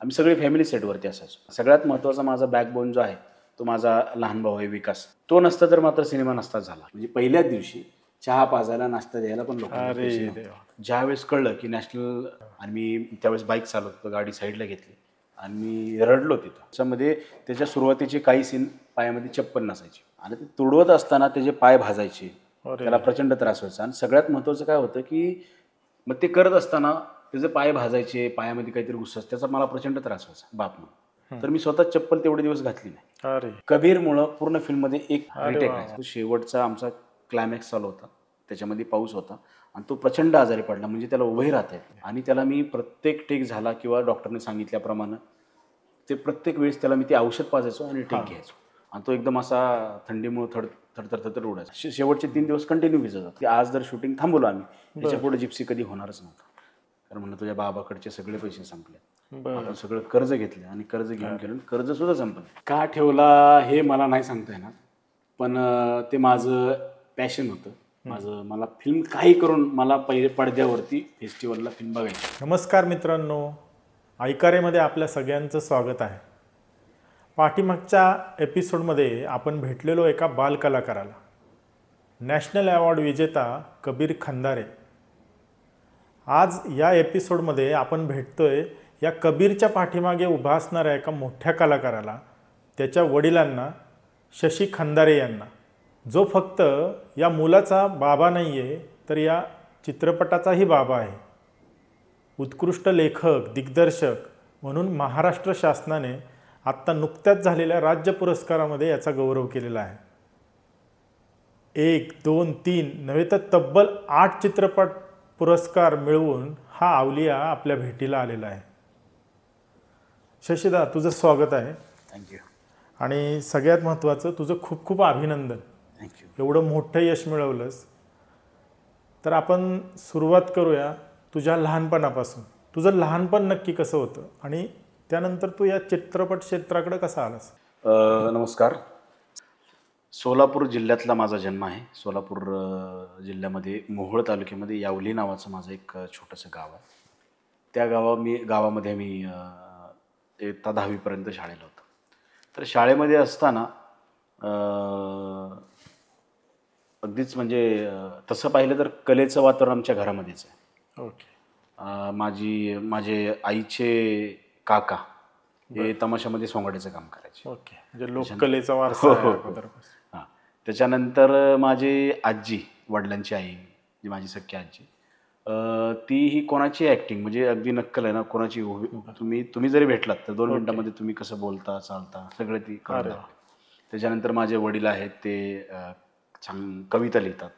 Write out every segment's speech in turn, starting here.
आम्ही सगळे फॅमिली सेटवरती असायचो. सगळ्यात महत्त्वाचा माझा बॅकबोन जो आहे, तो माझा लहान भाऊ आहे विकास. तो नसता तर मात्र सिनेमा नसताच झाला. म्हणजे पहिल्याच दिवशी चहा पाजायला, नाश्ता द्यायला पण लोकांकडे पैसे अरे नव्हते. देवा. ज्यावेळेस कळलं की नॅशनल आणि मी त्यावेळेस बाईक चालवत होतो, गाडी साईडला घेतली आणि मी रडलो तिथं. त्याच्यामध्ये त्याच्या सुरुवातीचे काही सीन पायामध्ये चप्पल नसायची आणि ते तुडवत असताना त्याचे पाय भाजायचे. अरे त्याला प्रचंड त्रास व्हायचा आणि सगळ्यात महत्त्वाचं काय होतं की मग ते करत असताना त्याचे पाय भाजायचे, पायामध्ये काहीतरी घुसायचं, त्याचा मला प्रचंड त्रास व्हायचा बाप म्हणून. तर मी स्वतः चप्पल तेवढे दिवस घातली नाही. अरे कबीरमुळं पूर्ण फिल्ममध्ये एक अरे रिटेक वा राहायचा. शेवटचा आमचा क्लायमॅक्स चालू होता. त्याच्यामध्ये पाऊस होता आणि तो प्रचंड आजारी पडला. म्हणजे त्याला उभंही राहता येत नाही आणि त्याला मी प्रत्येक टेक झाला किंवा डॉक्टरने सांगितल्याप्रमाणे ते प्रत्येक वेळेस त्याला मी ते औषध पाजायचो आणि टेक घ्यायचो आणि तो एकदम असा थंडीमुळे थरथर उडायचा. शेवटचे 3 दिवस कंटिन्यू भिजत होता की आज जर शूटिंग थांबवलं आम्ही, त्याच्या पुढे जिप्सी कधी होणारच नव्हतं. कारण म्हणलं तुझ्या बाबाकडचे सगळे पैसे संपले, आपण सगळं कर्ज घेतलं आणि कर्ज घेऊन केलं, कर्ज सुद्धा संपलं. का ठेवला हे मला नाही सांगता येणार, पण ते माझं पॅशन होतं. मला फिल्म काही करून मला पहिले पडद्यावरती फेस्टिवलला फिल्म बघायची. नमस्कार मित्रांनो, ऐकारेमध्ये आपल्या सगळ्यांचं स्वागत आहे. पाठीमागच्या एपिसोडमध्ये आपण भेटलेलो एका बालकलाकाराला, नॅशनल अवॉर्ड विजेता कबीर खंदारे. आज या एपिसोडमध्ये आपण भेटतोय या कबीरच्या पाठीमागे उभा असणाऱ्या एका मोठ्या कलाकाराला, त्याच्या वडिलांना, शशी खंदारे यांना, जो फक्त या मुलाचा बाबा नाही आहे तर या चित्रपटाचाही बाबा आहे. उत्कृष्ट लेखक, दिग्दर्शक म्हणून महाराष्ट्र शासनाने आत्ता नुकत्याच झालेल्या राज्य पुरस्कारामध्ये याचा गौरव केलेला आहे. 1, 2, 3 नव्हे तर तब्बल 8 चित्रपट पुरस्कार मिळवून हा अवलिया आपल्या भेटीला आलेला आहे. शशीदा, तुझं स्वागत आहे. थँक्यू. आणि सगळ्यात महत्त्वाचं, तुझं खूप खूप अभिनंदन. थँक्यू. एवढं मोठं यश मिळवलंस. तर आपण सुरुवात करूया तुझ्या लहानपणापासून. तुझं लहानपण नक्की कसं होतं आणि त्यानंतर तू या चित्रपट क्षेत्राकडे कसा आलास? नमस्कार. सोलापूर जिल्ह्यातला माझा जन्म आहे. सोलापूर जिल्ह्यामध्ये मोहोळ तालुक्यामध्ये यावली नावाचं माझं एक छोटंसं गाव आहे. त्या गावामध्ये मी इयत्ता 10वीपर्यंत शाळेला होतो. तर शाळेमध्ये असताना अगदीच म्हणजे तसं पाहिलं तर कलेचं वातावरण आमच्या घरामध्येच आहे. ओके. माझे आईचे काका हे तमाशामध्ये सोंगाड्याचं काम करायचे. ओके, म्हणजे लोककलेचा वारसा आहे अगोदरपासून. हां. त्याच्यानंतर माझी आजी, वडिलांची आई, जी माझी सख्खी आजी, तीही कोणाची ॲक्टिंग म्हणजे अगदी नक्कल आहे ना, कोणाची तुम्ही जरी भेटलात तर 2 मिनिटांमध्ये तुम्ही कसं बोलता, चालता सगळं ती कळतं. त्याच्यानंतर माझे वडील आहेत, ते छान कविता लिहितात.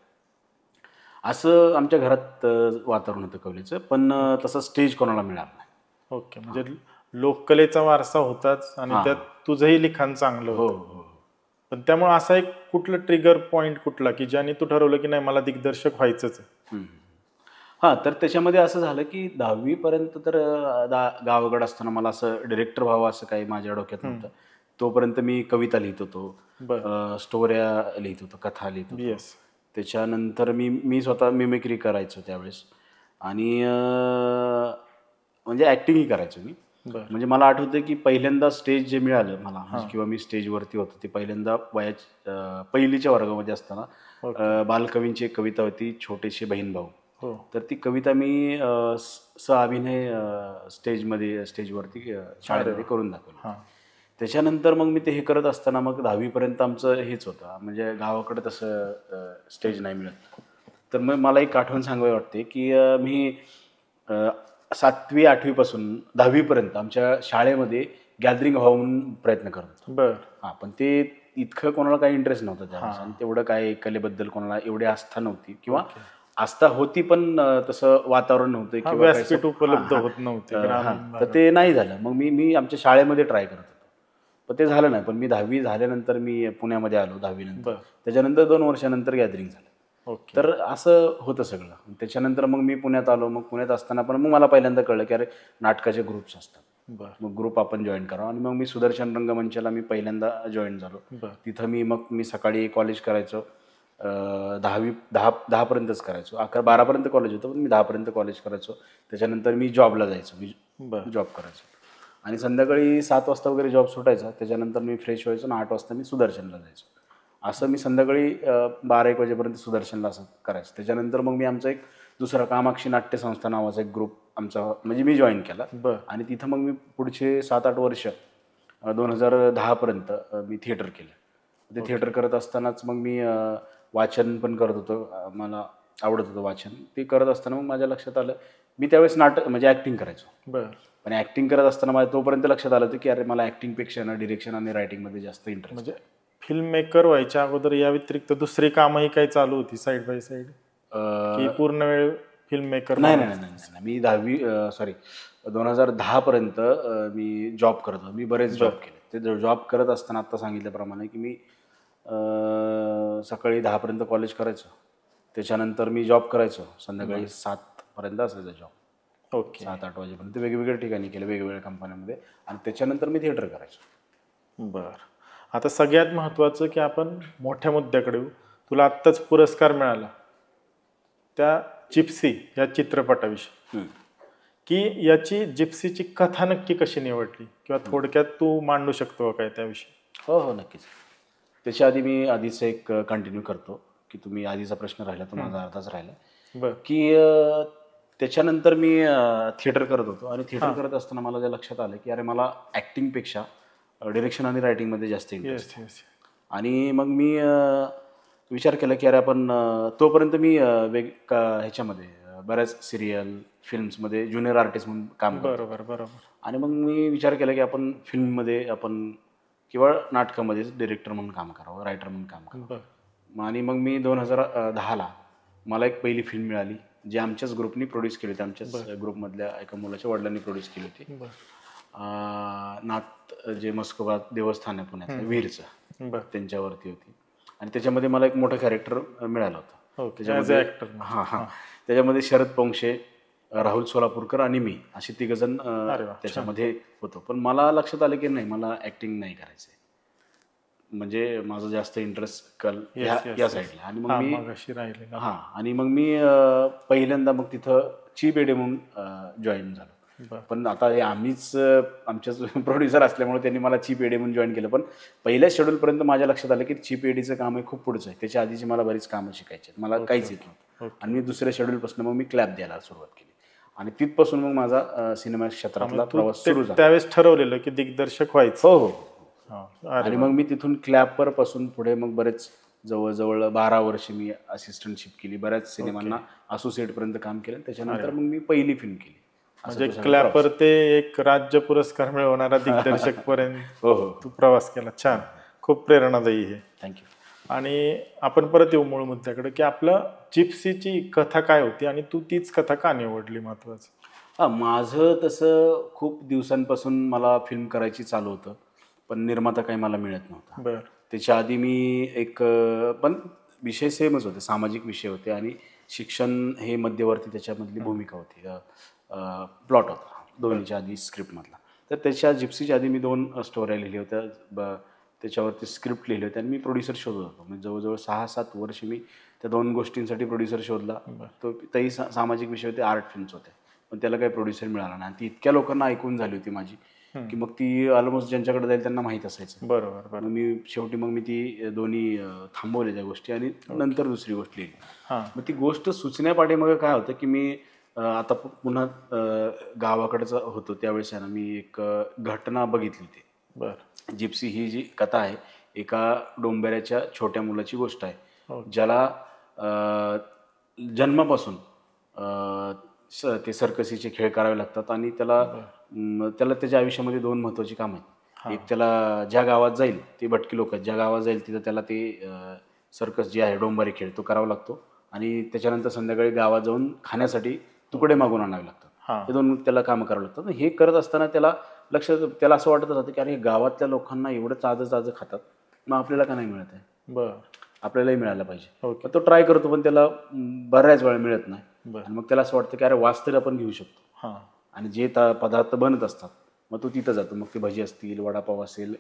असं आमच्या घरात वातावरण होतं कवितेचं, पण तसं स्टेज कोणाला मिळालं नाही. ओके, म्हणजे लोककलेचा वारसा होताच आणि त्यात तुझंही लिखाण चांगलं हो होतं. हो. पण त्यामुळे असा एक कुठलं ट्रिगर पॉईंट कुठला की ज्याने तू ठरवलं की नाही, मला दिग्दर्शक व्हायचंच आहे? हां, तर त्याच्यामध्ये असं झालं की 10वीपर्यंत तर गावाकडे असताना मला असं डिरेक्टर व्हावं असं काही माझ्या डोक्यात नव्हतं. तोपर्यंत मी कविता लिहित होतो, स्टोऱ्या लिहित होतो, कथा लिहित होतो. येस. त्याच्यानंतर मी स्वतः मिमिक्री करायचो त्यावेळेस आणि म्हणजे ॲक्टिंगही करायचो मी. म्हणजे मला आठवतं की पहिल्यांदा स्टेज जे मिळालं मला, म्हणजे किंवा मी स्टेजवरती होतो ते पहिल्यांदा पहिलीच्या वर्गामध्ये असताना बालकवींची एक कविता होती, छोटेसे बहीण भाऊ. तर ती कविता मी अभिनय स्टेजवरती शाळेमध्ये करून दाखवली. त्याच्यानंतर मग मी ते हे करत असताना मग 10वीपर्यंत आमचं हेच होतं, म्हणजे गावाकडे तसं स्टेज नाही मिळत. तर मग मला एक आठवण सांगावी वाटते की मी 7वी 8वीपासून 10वीपर्यंत आमच्या शाळेमध्ये गॅदरिंग व्हावून प्रयत्न करत होतो. हां, पण ते इतकं कोणाला काही इंटरेस्ट नव्हता त्यावेळेस आणि तेवढं काय कलेबद्दल कोणाला एवढी आस्था नव्हती किंवा आस्था होती पण तसं वातावरण नव्हतं किंवा व्यासपीठ उपलब्ध होत नव्हते. तर ते नाही झालं. मग मी आमच्या शाळेमध्ये ट्राय करत होतो, पण ते झालं नाही. पण मी 10वी झाल्यानंतर मी पुण्यामध्ये आलो 10वी नंतर. त्याच्यानंतर 2 वर्षानंतर गॅदरिंग झालं. तर असं होतं सगळं. त्याच्यानंतर मग मी पुण्यात आलो. मग पुण्यात असताना पण मग मला पहिल्यांदा कळलं की अरे नाटकाचे ग्रुप्स असतात, मग ग्रुप आपण जॉईन करावं. आणि मग मी सुदर्शन रंगमंचाला मी पहिल्यांदा जॉईन झालो. तिथं मी सकाळी कॉलेज करायचो, 10पर्यंतच करायचो. 11-12पर्यंत कॉलेज होतं, पण मी 10पर्यंत कॉलेज करायचो. त्याच्यानंतर मी जॉबला जायचो, मी जॉब करायचो. आणि संध्याकाळी 7 वाजता वगैरे जॉब सुटायचा. त्याच्यानंतर मी फ्रेश व्हायचो आणि 8 वाजता मी सुदर्शनला जायचो. असं मी संध्याकाळी 12-1 वाजेपर्यंत सुदर्शनला असं करायचं. त्याच्यानंतर मग मी आमचा एक दुसरा कामाक्षी नाट्य संस्था नावाचा एक ग्रुप आमचा म्हणजे मी जॉईन केला. आणि तिथं मग मी पुढचे 7-8 वर्ष 2010 पर्यंत मी थिएटर केलं. ते थिएटर करत असतानाच मग मी वाचन पण करत होतो. मला आवडत होतं वाचन. ते करत असताना मग माझ्या लक्षात आलं, मी त्यावेळेस नाटक म्हणजे ॲक्टिंग करायचो. पण ॲक्टिंग करत असताना माझ्या तोपर्यंत लक्षात आलं होतं की अरे मला ॲक्टिंगपेक्षा ना डिरेक्शन आणि रायटिंगमध्ये जास्त इंटरेस्ट. म्हणजे फिल्म मेकर व्हायच्या अगोदर या व्यतिरिक्त दुसरी कामही काही चालू होती साईड बाय साईड की पूर्ण वेळ फिल्म मेकर? नाही. मी 2010 पर्यंत मी जॉब करत होतो. मी बरेच जॉब केले. ते जॉब करत असताना आत्ता सांगितल्याप्रमाणे की मी सकाळी 10 पर्यंत कॉलेज करायचो. त्याच्यानंतर मी जॉब करायचो. संध्याकाळी 7 पर्यंत असायचा जॉब. 7-8 वाजेपर्यंत वेगवेगळ्या ठिकाणी केलं, वेगवेगळ्या कंपन्यांमध्ये. आणि त्याच्यानंतर मी थिएटर करायचो. बरं. आता सगळ्यात महत्त्वाचं की आपण मोठ्या मुद्द्याकडे येऊ. तुला आत्ताच पुरस्कार मिळाला त्या जिप्सी या चित्रपटाविषयी, की याची जिप्सीची कथा नक्की कशी निवडली किंवा थोडक्यात तू मांडू शकतो काय त्याविषयी? हो, नक्कीच. त्याच्या आधी मी आधीच एक कंटिन्यू करतो की तुम्ही आधीचा प्रश्न राहिला तो माझा अर्धाच राहिला. की त्याच्यानंतर मी थिएटर करत होतो आणि थिएटर करत असताना मला जे लक्षात आलं की अरे मला ॲक्टिंगपेक्षा डिरेक्शन आणि रायटिंगमध्ये जास्त इंटरेस्ट. आणि मग मी विचार केला की अरे आपण तोपर्यंत मी ह्याच्यामध्ये बऱ्याच सिरियल फिल्म्समध्ये ज्युनियर आर्टिस्ट म्हणून काम करतो. बरोबर. आणि मग मी विचार केला की आपण फिल्ममध्ये आपण किंवा नाटकामध्ये डिरेक्टर म्हणून काम करावं, रायटर म्हणून काम करावं. आणि मग मी 2010ला मला एक पहिली फिल्म मिळाली जी आमच्याच ग्रुपनी प्रोड्यूस केली होती. आमच्याच ग्रुपमधल्या एका मुलाच्या वडिलांनी प्रोड्यूस केली होती. नाथ जे मस्कोबा देवस्थान आहे पुण्यात वीरचं, त्यांच्यावरती होती. आणि त्याच्यामध्ये मला एक मोठं कॅरेक्टर मिळालं होतं. त्याच्यामध्ये त्याच्यामध्ये शरद पोंक्षे, राहुल सोलापूरकर आणि मी असे 3 जण त्याच्यामध्ये होतो. पण मला लक्षात आलं की नाही, मला ॲक्टिंग नाही करायचं, म्हणजे माझं जास्त इंटरेस्ट या साईडला. आणि मग मी पहिल्यांदा मग तिथं चीप एडे म्हणून जॉईन झालो. पण आता हे आम्हीच आमच्याच प्रोड्युसर असल्यामुळे त्यांनी मला चीप एडी म्हणून जॉईन केलं. पण पहिल्या शेड्यूलपर्यंत माझ्या लक्षात आलं की चीप एडीचं काम हे खूप पुढचं आहे. त्याच्या आधीची मला बरीच कामं शिकायची आहेत, मला काहीच येत नव्हतं. आणि मी दुसऱ्या शेड्यूलपासून मग मी क्लॅप द्यायला सुरुवात केली आणि तिथपासून मग माझा सिनेमा क्षेत्रातला प्रवास सुरू झाला. त्यावेळेस ठरवलेलं की दिग्दर्शक व्हायचं? हो. आणि मग मी तिथून क्लॅपवर पासून पुढे मग बरेच जवळजवळ 12 वर्ष मी असिस्टंटशिप केली, बऱ्याच सिनेमांना असोसिएटपर्यंत काम केलं. त्याच्यानंतर मग मी पहिली फिल्म केली. म्हणजे क्लॅपर ते एक राज्य पुरस्कार मिळवणारा दिग्दर्शक पर्यंत तू प्रवास केला. छान, खूप प्रेरणादायी हे. थँक्यू. आणि आपण परत येऊ मूळ मुद्द्याकडे की आपलं जिप्सीची कथा काय होती आणि तू तीच कथा का निवडली? महत्वाचं माझं तसं खूप दिवसांपासून मला फिल्म करायची चालू होतं, पण निर्माता काही मला मिळत नव्हता. त्याच्या आधी मी एक पण विषय सेमच होते, सामाजिक विषय होते आणि शिक्षण हे मध्यवर्ती त्याच्यामधली भूमिका होती, प्लॉट होता दोन्हीच्या आधी स्क्रिप्टमधला. तर त्याच्या जिप्सीच्या आधी मी 2 स्टोऱ्या लिहिल्या होत्या, त्याच्यावरती स्क्रिप्ट लिहिले होते आणि मी प्रोड्युसर शोधत होतो. म्हणजे जवळजवळ 6-7 वर्ष मी त्या 2 गोष्टींसाठी प्रोड्युसर शोधला. तो तेही सामाजिक विषय होते, आर्ट फिल्म्स होते, पण त्याला काही प्रोड्युसर मिळाला नाही. ती इतक्या लोकांना ऐकून झाली होती माझी की मग ती ऑलमोस्ट ज्यांच्याकडे जाईल त्यांना माहीत असायचं. बरोबर. मी ती दोन्ही थांबवल्या त्या गोष्टी आणि नंतर दुसरी गोष्ट लिहिली. मग ती गोष्ट सुचण्यापाठीमागे काय होतं की मी आता पुन्हा गावाकडचं होतो त्यावेळेस आहे ना, मी एक घटना बघितली होती. जिप्सी ही जी कथा आहे एका डोंबऱ्याच्या छोट्या मुलाची गोष्ट आहे, ज्याला जन्मापासून ते सर्कसीचे खेळ करावे लागतात आणि त्याला त्याच्या आयुष्यामध्ये 2 महत्त्वाची कामं आहेत. एक, त्याला ज्या गावात जाईल ते भटकी लोक आहेत, ज्या गावात जाईल तिथं त्याला ते सर्कस जे आहे डोंबारी खेळ तो करावा लागतो आणि त्याच्यानंतर संध्याकाळी गावात जाऊन खाण्यासाठी तुकडे मागून आणावे लागतात. हे 2 त्याला कामं करावं लागतात. हे करत असताना त्याला असं वाटत राहतं की अरे गावातल्या लोकांना एवढं ताजं खातात, मग आपल्याला का नाही मिळत आहे, आपल्यालाही मिळायला पाहिजे. तो ट्राय करतो पण त्याला बऱ्याच वेळा मिळत नाही. आणि मग त्याला असं वाटतं की अरे वास तरी आपण घेऊ शकतो. आणि जे पदार्थ बनत असतात मग तो तिथं जातो. मग ते भजी असतील, वडापाव असेल,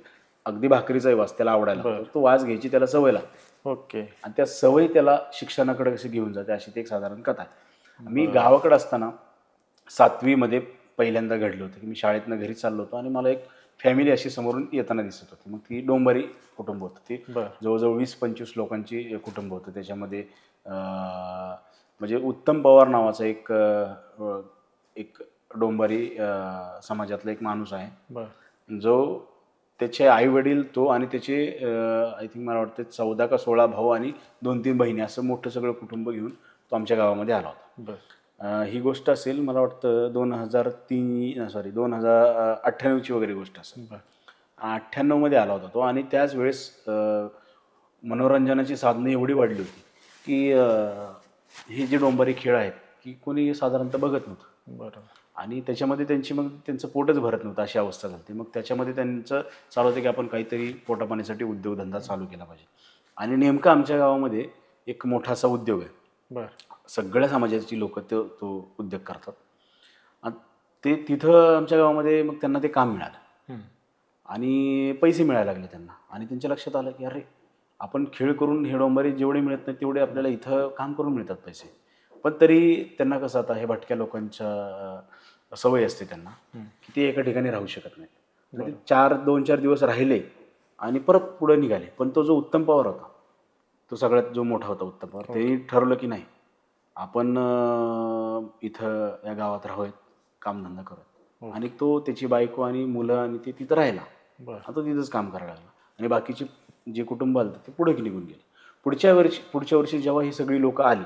अगदी भाकरीचाही वास त्याला आवडायला लागतो. तो वास घ्यायची त्याला सवय लागते. आणि त्या सवयी त्याला शिक्षणाकडे कशी घेऊन जाते अशी ती एक साधारण कथा आहे. मी गावाकडे असताना 7वी मध्ये पहिल्यांदा घडलं होतं की मी शाळेतनं घरी चाललो होतो आणि मला एक फॅमिली अशी समोरून येताना दिसत होती. मग ती डोंबारी कुटुंब होतं. ते जवळजवळ 20-25 लोकांची कुटुंब होतं. त्याच्यामध्ये म्हणजे उत्तम पवार नावाचा एक डोंबारी समाजातला एक माणूस आहे, जो त्याचे आई वडील, तो आणि त्याचे आय थिंक मला वाटतं 14 का 16 भाऊ आणि 2-3 बहिणी, असं मोठं सगळं कुटुंब घेऊन तो आमच्या गावामध्ये आला होता. ही गोष्ट असेल मला वाटतं 2098ची वगैरे गोष्ट असेल. 98मध्ये आला होता तो. आणि त्याच वेळेस मनोरंजनाची साधनं एवढी वाढली होती की हे जे डोंबारी खेळ आहेत की कोणी साधारणतः बघत नव्हतं. बरोबर. आणि त्याच्यामध्ये त्यांचं पोटच भरत नव्हतं, अशी अवस्था झाली. मग त्याच्यामध्ये त्यांचं चालू होतं की आपण काहीतरी पोटापाण्यासाठी उद्योगधंदा चालू केला पाहिजे. आणि नेमकं आमच्या गावामध्ये एक मोठा असा उद्योग आहे. सगळ्या समाजाची लोक तो उद्योग करतात. आणि ते तिथं आमच्या गावामध्ये मग त्यांना ते काम मिळालं आणि पैसे मिळायला लागले त्यांना. आणि त्यांच्या लक्षात आलं की अरे, आपण खेळ करून हे डोंबारी जेवढे मिळत नाही तेवढे आपल्याला इथं काम करून मिळतात पैसे. पण तरी त्यांना कसं, आता हे भटक्या लोकांच्या सवय असते त्यांना की ते एका ठिकाणी राहू शकत नाही. 2-4 दिवस राहिले आणि परत पुढे निघाले. पण तो जो उत्तम पवार होता, तो सगळ्यात जो मोठा होता उत्तम पवार, त्यांनी ठरवलं की नाही, आपण इथं या गावात राहूयात, कामधंदा करूयात. आणि तो त्याची बायको आणि मुलं आणि ते तिथं राहिला. आता तिथंच काम करायला लागला. आणि बाकीचे जे कुटुंब आलं ते पुढे निघून गेले. पुढच्या वर्षी जेव्हा ही सगळी लोक आली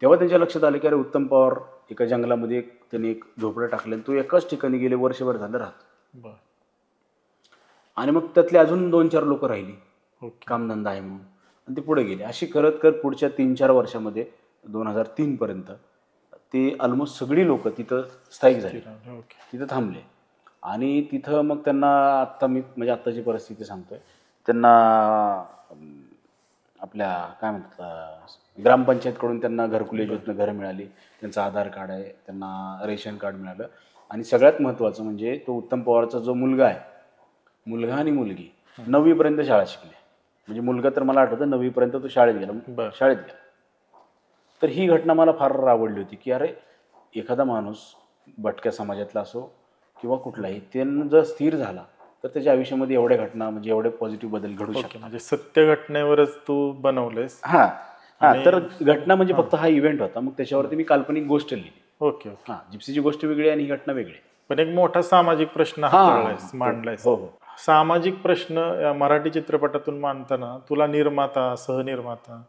तेव्हा त्यांच्या लक्षात आलं की अरे, उत्तम पवार एका जंगलामध्ये त्यांनी एक झोपडं टाकलं आणि तो एकाच ठिकाणी गेले, वर्षभर झालं राहत. आणि मग त्यातले अजून 2-4 लोक राहिली, कामधंदा आहे म्हणून, आणि ते पुढे गेले. अशी करत करत पुढच्या 3-4 वर्षामध्ये 2003 पर्यंत ते ऑलमोस्ट सगळी लोक तिथं स्थायिक झाली, तिथं थांबले. आणि तिथं मग त्यांना आत्ता मी म्हणजे आत्ताची परिस्थिती सांगतोय, त्यांना आपल्या काय म्हणतात ग्रामपंचायतकडून त्यांना घरकुल योजनेतनं घरं मिळाली, त्यांचं आधार कार्ड आहे, त्यांना रेशन कार्ड मिळालं. आणि सगळ्यात महत्त्वाचं म्हणजे तो उत्तम पवारचा जो मुलगा आहे, मुलगा आणि मुलगी 9वीपर्यंत शाळा शिकले. म्हणजे मुलगा तर मला आठवतं 9वीपर्यंत तो शाळेत गेला. तर ही घटना मला फार आवडली होती की अरे, एखादा माणूस भटक्या समाजातला असो किंवा कुठलाही, त्यांना जर स्थिर झाला तर त्याच्या आयुष्यामध्ये एवढ्या घटना म्हणजे एवढे पॉझिटिव्ह बदल घडू शकतात. म्हणजे सत्य घटनेवरच तू बनवलेस. तर घटना म्हणजे फक्त हा इव्हेंट होता, मग त्याच्यावरती मी काल्पनिक गोष्ट लिहिली. जिप्सीची गोष्ट वेगळी आणि ही घटना वेगळी. पण एक मोठा सामाजिक प्रश्न मांडलायस. सामाजिक प्रश्न या मराठी चित्रपटातून मांडताना तुला निर्माता, सहनिर्माता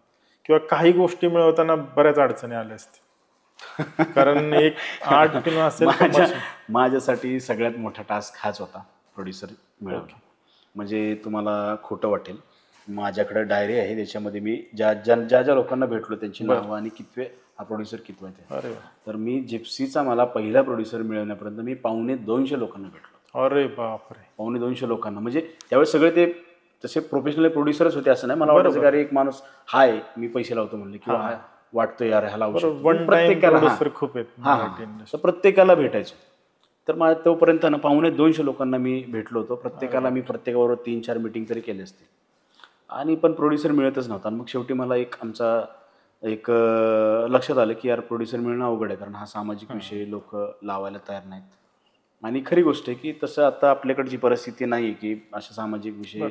किंवा काही गोष्टी मिळवताना बऱ्याच अडचणी आल्या असतील. कारण एक आर्ट फिल्म असेल. माझ्यासाठी सगळ्यात मोठा टास्क हाच होता, प्रोड्युसर मिळवणं. म्हणजे तुम्हाला खोटं वाटेल, माझ्याकडे डायरी आहे, त्याच्यामध्ये मी ज्या लोकांना भेटलो त्यांची नावं आणि कितवे हा प्रोड्युसर कितवा आहे. तर मी जिप्सीचा मला पहिला प्रोड्युसर मिळवण्यापर्यंत मी 250 लोकांना भेटलो. अरे बापरे. 250 लोकांना. म्हणजे त्यावेळेस सगळे ते तसे प्रोफेशनल प्रोड्युसरच होते असं नाही. मला वाटतं की अरे, एक माणूस हाय मी पैसे लावतो म्हणले किंवा वाटतो यार ह्याला प्रत्येकाला भेटायचो. तर मला तोपर्यंत ना 250 लोकांना मी भेटलो होतो. प्रत्येकाला मी प्रत्येकाबरोबर 3-4 मीटिंग तरी केले असते. आणि पण प्रोड्युसर मिळतच नव्हता. मग शेवटी मला एक लक्षात आलं की यार, प्रोड्युसर मिळणं अवघड आहे, कारण हा सामाजिक विषय लोक लावायला तयार नाहीत. आणि खरी गोष्ट आहे की तसं आता आपल्याकडची परिस्थिती नाही आहे की अशा सामाजिक विषय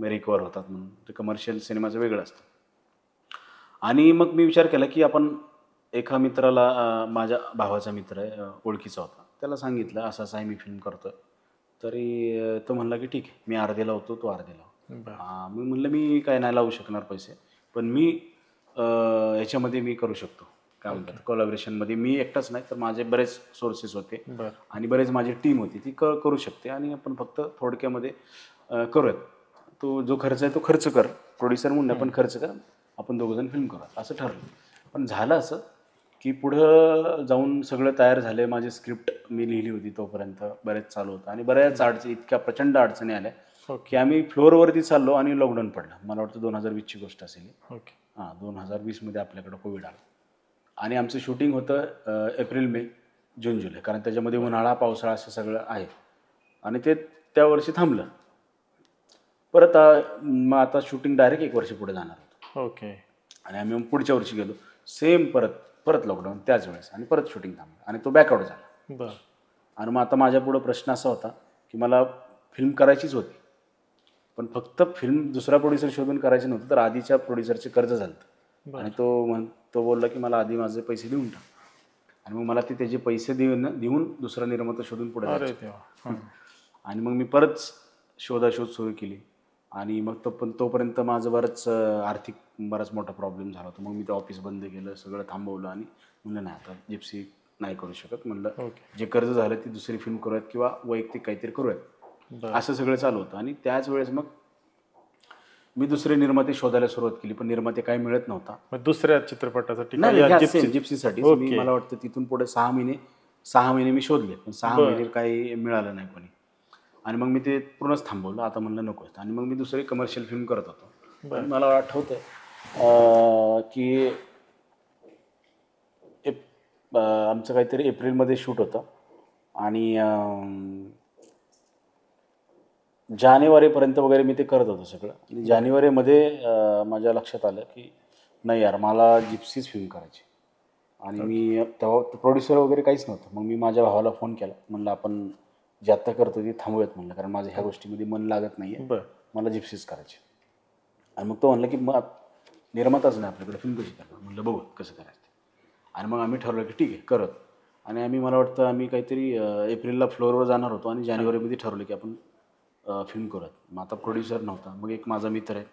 रिकवर होतात म्हणून. ते कमर्शियल सिनेमाचं वेगळं असतं. आणि मग मी विचार केला की आपण एका मित्राला, माझ्या भावाचा मित्र आहे, ओळखीचा होता, त्याला सांगितलं असं असं आहे, मी फिल्म करतोय. तरी तो म्हणला की ठीक आहे, मी अर्धे लावतो, तो अर्धे लाव. मी म्हणलं मी काय नाही लावू शकणार पैसे, पण मी ह्याच्यामध्ये मी करू शकतो, काय म्हणतात कोलॅबोरेशनमध्ये. मी एकटाच नाही तर माझे बरेच सोर्सेस होते आणि बरेच माझी टीम होती, ती करू शकते. आणि आपण फक्त थोडक्यामध्ये करूयात. तो जो खर्च आहे तो खर्च कर, प्रोड्युसर म्हणून आपण खर्च कर, आपण दोघंजण फिल्म करू असं ठरलं. पण झालं असं की पुढं जाऊन सगळं तयार झालं. माझी स्क्रिप्ट मी लिहिली होती तोपर्यंत, बरेच चालू होतं. आणि बऱ्याच अडचणी, इतक्या प्रचंड अडचणी आल्या की आम्ही फ्लोअरवरती चाललो आणि लॉकडाऊन पडला. मला वाटतं 2020ची गोष्ट असेल. 2020मध्ये आपल्याकडं कोविड आला. आणि आमचं शूटिंग होतं एप्रिल, मे, जून, जुलै, कारण त्याच्यामध्ये उन्हाळा, पावसाळा असं सगळं आहे. आणि ते त्या वर्षी थांबलं. परत मग आता शूटिंग डायरेक्ट 1 वर्ष पुढे जाणार होतं. आणि आम्ही पुढच्या वर्षी गेलो, सेम परत लॉकडाऊन त्याच वेळेस, आणि परत शूटिंग थांबलं आणि तो बॅकआउट झाला. आणि मग आता माझ्यापुढं प्रश्न असा होता की मला फिल्म करायचीच होती, पण फक्त फिल्म दुसरा प्रोड्युसर शोधून करायची नव्हतं, तर आधीच्या प्रोड्युसरचे कर्ज झालं आणि तो बोलला की मला आधी माझे पैसे देऊन टाक. आणि मग मला ते त्याचे पैसे देऊन दुसरा निर्माता शोधून पुढे अरे जायचं. देवा. आणि मग मी परत शोधाशोध सुरू केली आणि मग तोपर्यंत माझं आर्थिक बराच मोठा प्रॉब्लेम झाला होता. मग मी ते ऑफिस बंद केलं, सगळं थांबवलं आणि म्हणलं नाही आता जिप्सी नाही करू शकत. म्हणलं जे कर्ज झालं ती दुसरी फिल्म करूयात किंवा वैयक्तिक काहीतरी करूयात, असं सगळं चालू होतं. आणि त्याच वेळेस मग मी दुसरे निर्माते शोधायला सुरुवात केली, पण निर्माते काही मिळत नव्हता. मग दुसऱ्या चित्रपटासाठी जिप्सीसाठी मला वाटतं तिथून पुढे 6 महिने मी शोधले, पण 6 महिने काही मिळालं नाही कोणी. आणि मग मी ते पूर्णच थांबवलं. आता म्हणलं नको. आणि मग मी दुसरी कमर्शियल फिल्म करत होतो. आणि मला आठवतं की आमचं काहीतरी एप्रिलमध्ये शूट होतं आणि जानेवारीपर्यंत वगैरे मी ते करत होतो सगळं. आणि जानेवारीमध्ये माझ्या लक्षात आलं की नाही यार, मला जिप्सीच फिल्म करायची. आणि मी तेव्हा प्रोड्युसर वगैरे काहीच नव्हतं. मग मी माझ्या भावाला फोन केला, म्हणलं आपण जे आत्ता करतो ती थांबूयात म्हणलं, कारण माझं ह्या गोष्टीमध्ये मन लागत नाही आहे, मला जिप्सीच करायची. आणि मग तो म्हणलं की मग निर्माताच नाही आपल्याकडे, फिल्म कशी करणार. म्हणलं बघू कसं करायचं. आणि मग आम्ही ठरवलं की ठीक आहे करत. आणि मला वाटतं आम्ही काहीतरी एप्रिलला फ्लोअरवर जाणार होतो आणि जानेवारीमध्ये ठरवलं की आपण फिल्म करत. मग आता प्रोड्युसर नव्हता. मग एक माझा मित्र आहे,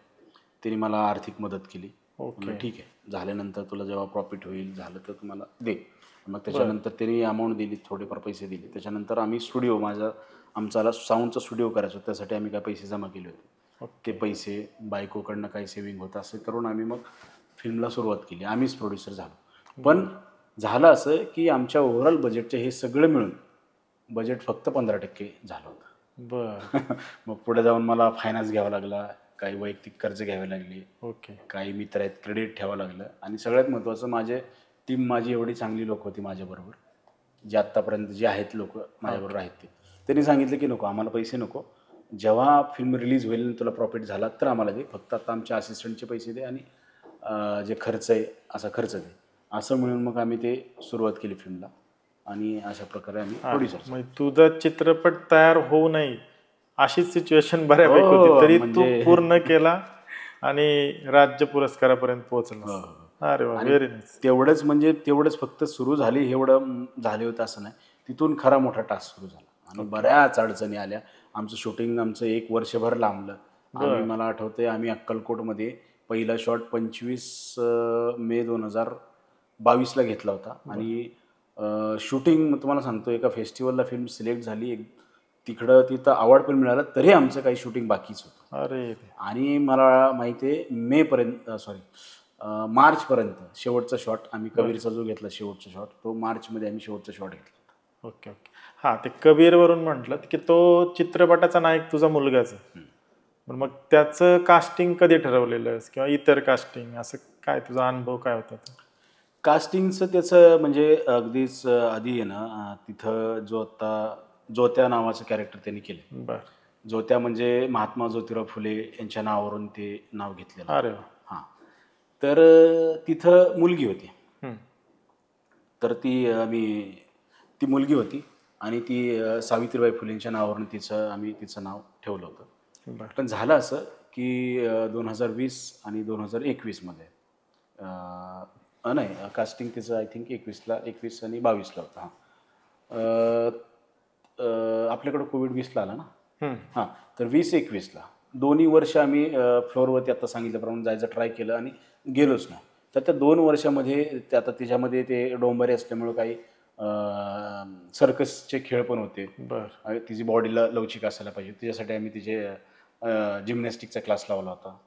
त्याने मला आर्थिक मदत केली. ठीक आहे, झाल्यानंतर तुला जेव्हा प्रॉफिट होईल झालं तर तुम्हाला दे. मग त्याच्यानंतर त्यांनी अमाऊंट दिली, थोडेफार पैसे दिले. त्याच्यानंतर आम्ही स्टुडिओ आमचा साऊंडचा स्टुडिओ करायचो, त्यासाठी आम्ही काही पैसे जमा केले होते. ते पैसे बायकोकडनं काही सेविंग होतं, असं करून आम्ही मग फिल्मला सुरुवात केली. आम्हीच प्रोड्युसर झालो. पण झालं असं की आमच्या ओव्हरऑल बजेटचे हे सगळं मिळून बजेट फक्त 15% झालं होतं. मग पुढे जाऊन मला फायनान्स घ्यावा लागला, काही वैयक्तिक कर्ज घ्यावे लागले, काही मित्र आहेत क्रेडिट ठेवावं लागलं. आणि सगळ्यात महत्त्वाचं माझी एवढी चांगली लोक होती माझ्याबरोबर, जे आत्तापर्यंत जे आहेत लोक माझ्याबरोबर आहेत त्यांनी सांगितलं की नको, आम्हाला पैसे नको, जेव्हा फिल्म रिलीज होईल तुला प्रॉफिट झाला तर आम्हाला दे, फक्त आता आमच्या असिस्टंटचे पैसे दे आणि जे खर्च आहे असा खर्च दे. असं मिळून मग आम्ही ते सुरुवात केली फिल्मला. आणि अशा प्रकारे आम्ही प्रोड्युसर. तुझा चित्रपट तयार होऊ नये अशीच सिच्युएशन बऱ्यापैकी होती, तरी तू पूर्ण केला आणि राज्य पुरस्कारापर्यंत पोहोचला. अरे वा, व्हेरी नाईस. तेवढंच फक्त सुरू झाली, एवढं झाले होतं असं नाही. तिथून खरा मोठा टास्क सुरू झाला आणि बऱ्याच अडचणी आल्या. आमचं 1 वर्षभर लांबलं. मला आठवतंय आम्ही अक्कलकोटमध्ये पहिला शॉट 25 मे 2022ला घेतला होता. आणि शूटिंग तुम्हाला सांगतो, एका फेस्टिवलला फिल्म सिलेक्ट झाली, तिथं अवॉर्ड पण मिळालं, तरी आमचं काही शूटिंग बाकीच होतं. अरे. आणि मला माहिती आहे मार्चपर्यंत शेवटचा शॉट आम्ही कबीरचा जो घेतला, शेवटचा शॉट तो मार्चमध्ये आम्ही शेवटचा शॉट घेतला. ओके. हां, ते कबीरवरून म्हटलं की तो चित्रपटाचा नायक तुझा मुलगाच आहे. मग त्याचं कास्टिंग कधी ठरवलेलंस किंवा इतर कास्टिंग, असं काय तुझा अनुभव काय होता? कास्टिंगचं त्याचं म्हणजे अगदीच आधी आहे ना, तिथं जोत्या नावाचं कॅरेक्टर त्यांनी केलं. जोत्या म्हणजे महात्मा ज्योतिराव फुले यांच्या नावावरून ते नाव घेतलेलं. अरे. हां. तर तिथं मुलगी होती. तर ती मुलगी होती आणि ती सावित्रीबाई फुलेंच्या नावावरून तिचं नाव ठेवलं होतं. पण झालं असं की 2020 आणि 2021मध्ये नाही, कास्टिंग तिचं आय थिंक 21 आणि 22ला होतं. आपल्याकडं कोविड-20ला आला ना. हां, तर 20-21ला दोन्ही वर्ष आम्ही फ्लोअरवरती आता सांगितल्याप्रमाणे जायचं ट्राय केलं आणि गेलोच नाही. तर त्या 2 वर्षामध्ये आता तिच्यामध्ये ते डोंबारी असल्यामुळं काही सर्कसचे खेळ पण होते. तिची बॉडीला लवचिक असायला पाहिजे, त्याच्यासाठी आम्ही तिचे जिम्नॅस्टिकचा क्लास लावला होता.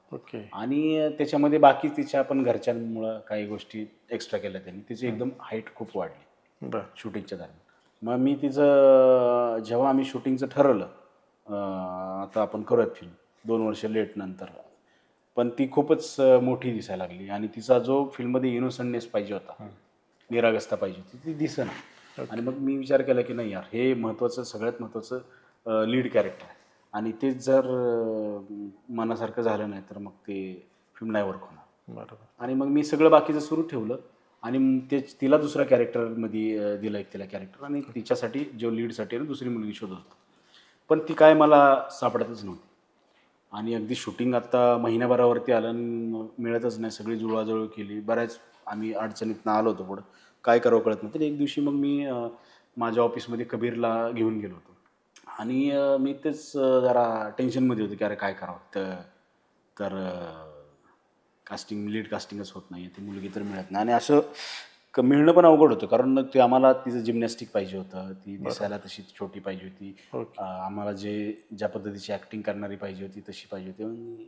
आणि त्याच्यामध्ये बाकी तिच्या पण घरच्यांमुळं काही गोष्टी एक्स्ट्रा केल्या त्यांनी. तिची एकदम हाईट खूप वाढली शूटिंगच्या दरम्यान. मग मी जेव्हा आम्ही शूटिंगचं ठरवलं, आता आपण करूयात फिल्म 2 वर्ष लेट नंतर, पण ती खूपच मोठी दिसायला लागली आणि तिचा जो फिल्ममध्ये इनोसंटनेस पाहिजे होता, निरागसता पाहिजे होती, ती दिसेना. आणि मग मी विचार केला की नाही यार, हे सगळ्यात महत्त्वाचं लीड कॅरेक्टर आहे आणि तेच जर मनासारखं झालं नाही तर मग ते फिल्म नाही वर्क होणार. आणि मग मी सगळं बाकीचं सुरू ठेवलं आणि तिला दुसऱ्या कॅरेक्टरमध्ये दिलं एक तिला कॅरेक्टर, आणि तिच्यासाठी जो लीडसाठी दुसरी मुलगी शोधत होतो. पण ती काय मला सापडतच नव्हती. आणि अगदी शूटिंग आता महिन्याभरावरती आलं आणि मिळतच नाही. सगळी जुळवाजुळव केली, बऱ्याच आम्ही अडचणीतनं आलो होतो पुढं, काय करावं कळत नव्हतं. तर एक दिवशी मग मी माझ्या ऑफिसमध्ये कबीरला घेऊन गेलो होतो. आणि मी तेच जरा टेन्शनमध्ये होतो की अरे काय करावं. तर कास्टिंग, लीड कास्टिंगच होत नाही, ती मुलगी तर मिळत नाही. आणि असं मिळणं पण अवघड होतं, कारण ते आम्हाला तिचं जिम्नॅस्टिक पाहिजे होतं, ती दिसायला तशी छोटी पाहिजे होती. आम्हाला ज्या पद्धतीची ॲक्टिंग करणारी पाहिजे होती तशी पाहिजे होती. आणि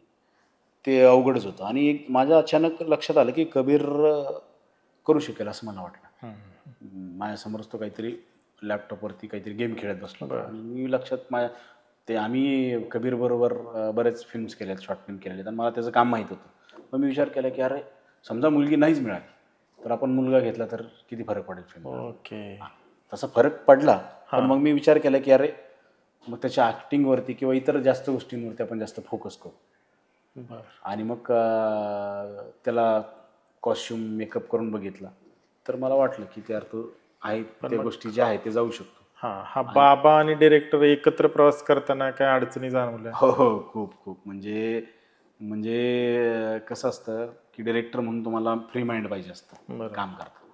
ते अवघडच होतं. आणि एक माझ्या अचानक लक्षात आलं की कबीर करू शकेल असं मला वाटलं. माझ्यासमोरच तो काहीतरी लॅपटॉपवरती काहीतरी गेम खेळत बसलो, आणि मी लक्षात ते आम्ही कबीरबरोबर बरेच फिल्म्स केल्या आहेत, शॉर्ट फिल्म केलेले आहेत, आणि मला त्याचं काम माहीत होतं. मग मी विचार केला की अरे समजा मुलगी नाहीच मिळाली तर आपण मुलगा घेतला तर किती फरक पडेल फिल्म. ओके. तसा फरक पडला, पण मग मी विचार केला की अरे मग त्याच्या ॲक्टिंगवरती किंवा इतर जास्त गोष्टींवरती आपण जास्त फोकस करू. आणि मग त्याला कॉस्ट्युम मेकअप करून बघितला, तर मला वाटलं की त्यार तो आहे, त्या गोष्टी ज्या आहेत ते जाऊ शकतो. हा बाबा आणि डिरेक्टर एकत्र प्रवास करताना काय अडचणी जाणवल्या? हो हो, खूप खूप. म्हणजे कसं असतं की डिरेक्टर म्हणून तुम्हाला फ्री माइंड पाहिजे असतं काम करताना.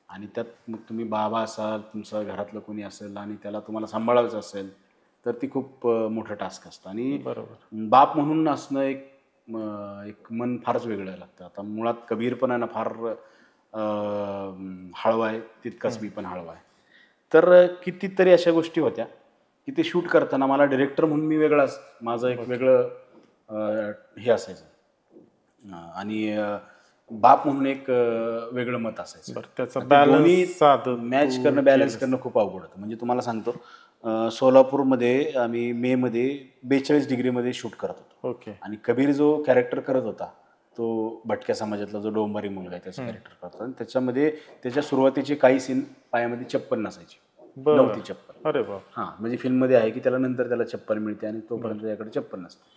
आणि त्यात मग तुम्ही बाबा असाल, तुमचं घरातलं कोणी असेल, आणि त्याला तुम्हाला सांभाळायचं असेल, तर ती खूप मोठं टास्क असतं. आणि बाप म्हणून असणं एक मन फारच वेगळं लागतं. आता मुळात कबीर पण आहे ना फार हळवा आहे, तितकाच मी पण हळवा आहे. तर कितीतरी अशा गोष्टी होत्या की ते शूट करताना मला डिरेक्टर म्हणून मी वेगळाच, माझं एक वेगळं हे असायचं, आणि बाप म्हणून एक वेगळं मत असायचं. दोन्ही मॅच करणं, बॅलन्स करणं खूप अवघड होतं. म्हणजे तुम्हाला सांगतो, सोलापूरमध्ये आम्ही मेमध्ये 42 डिग्रीमध्ये शूट करत होतो. आणि कबीर जो कॅरेक्टर करत होता, तो भटक्या समाजातला जो डोंबारी मुलगा आहे त्याचं कॅरेक्टर करतो, आणि त्याच्यामध्ये त्याच्या सुरुवातीचे काही सीन पायामध्ये चप्पल नसायची, नव्हती चप्पल. अरे बाप. हां, म्हणजे फिल्ममध्ये आहे की त्याला नंतर त्याला चप्पल मिळते, आणि तोपर्यंत त्याच्याकडे चप्पल नसते.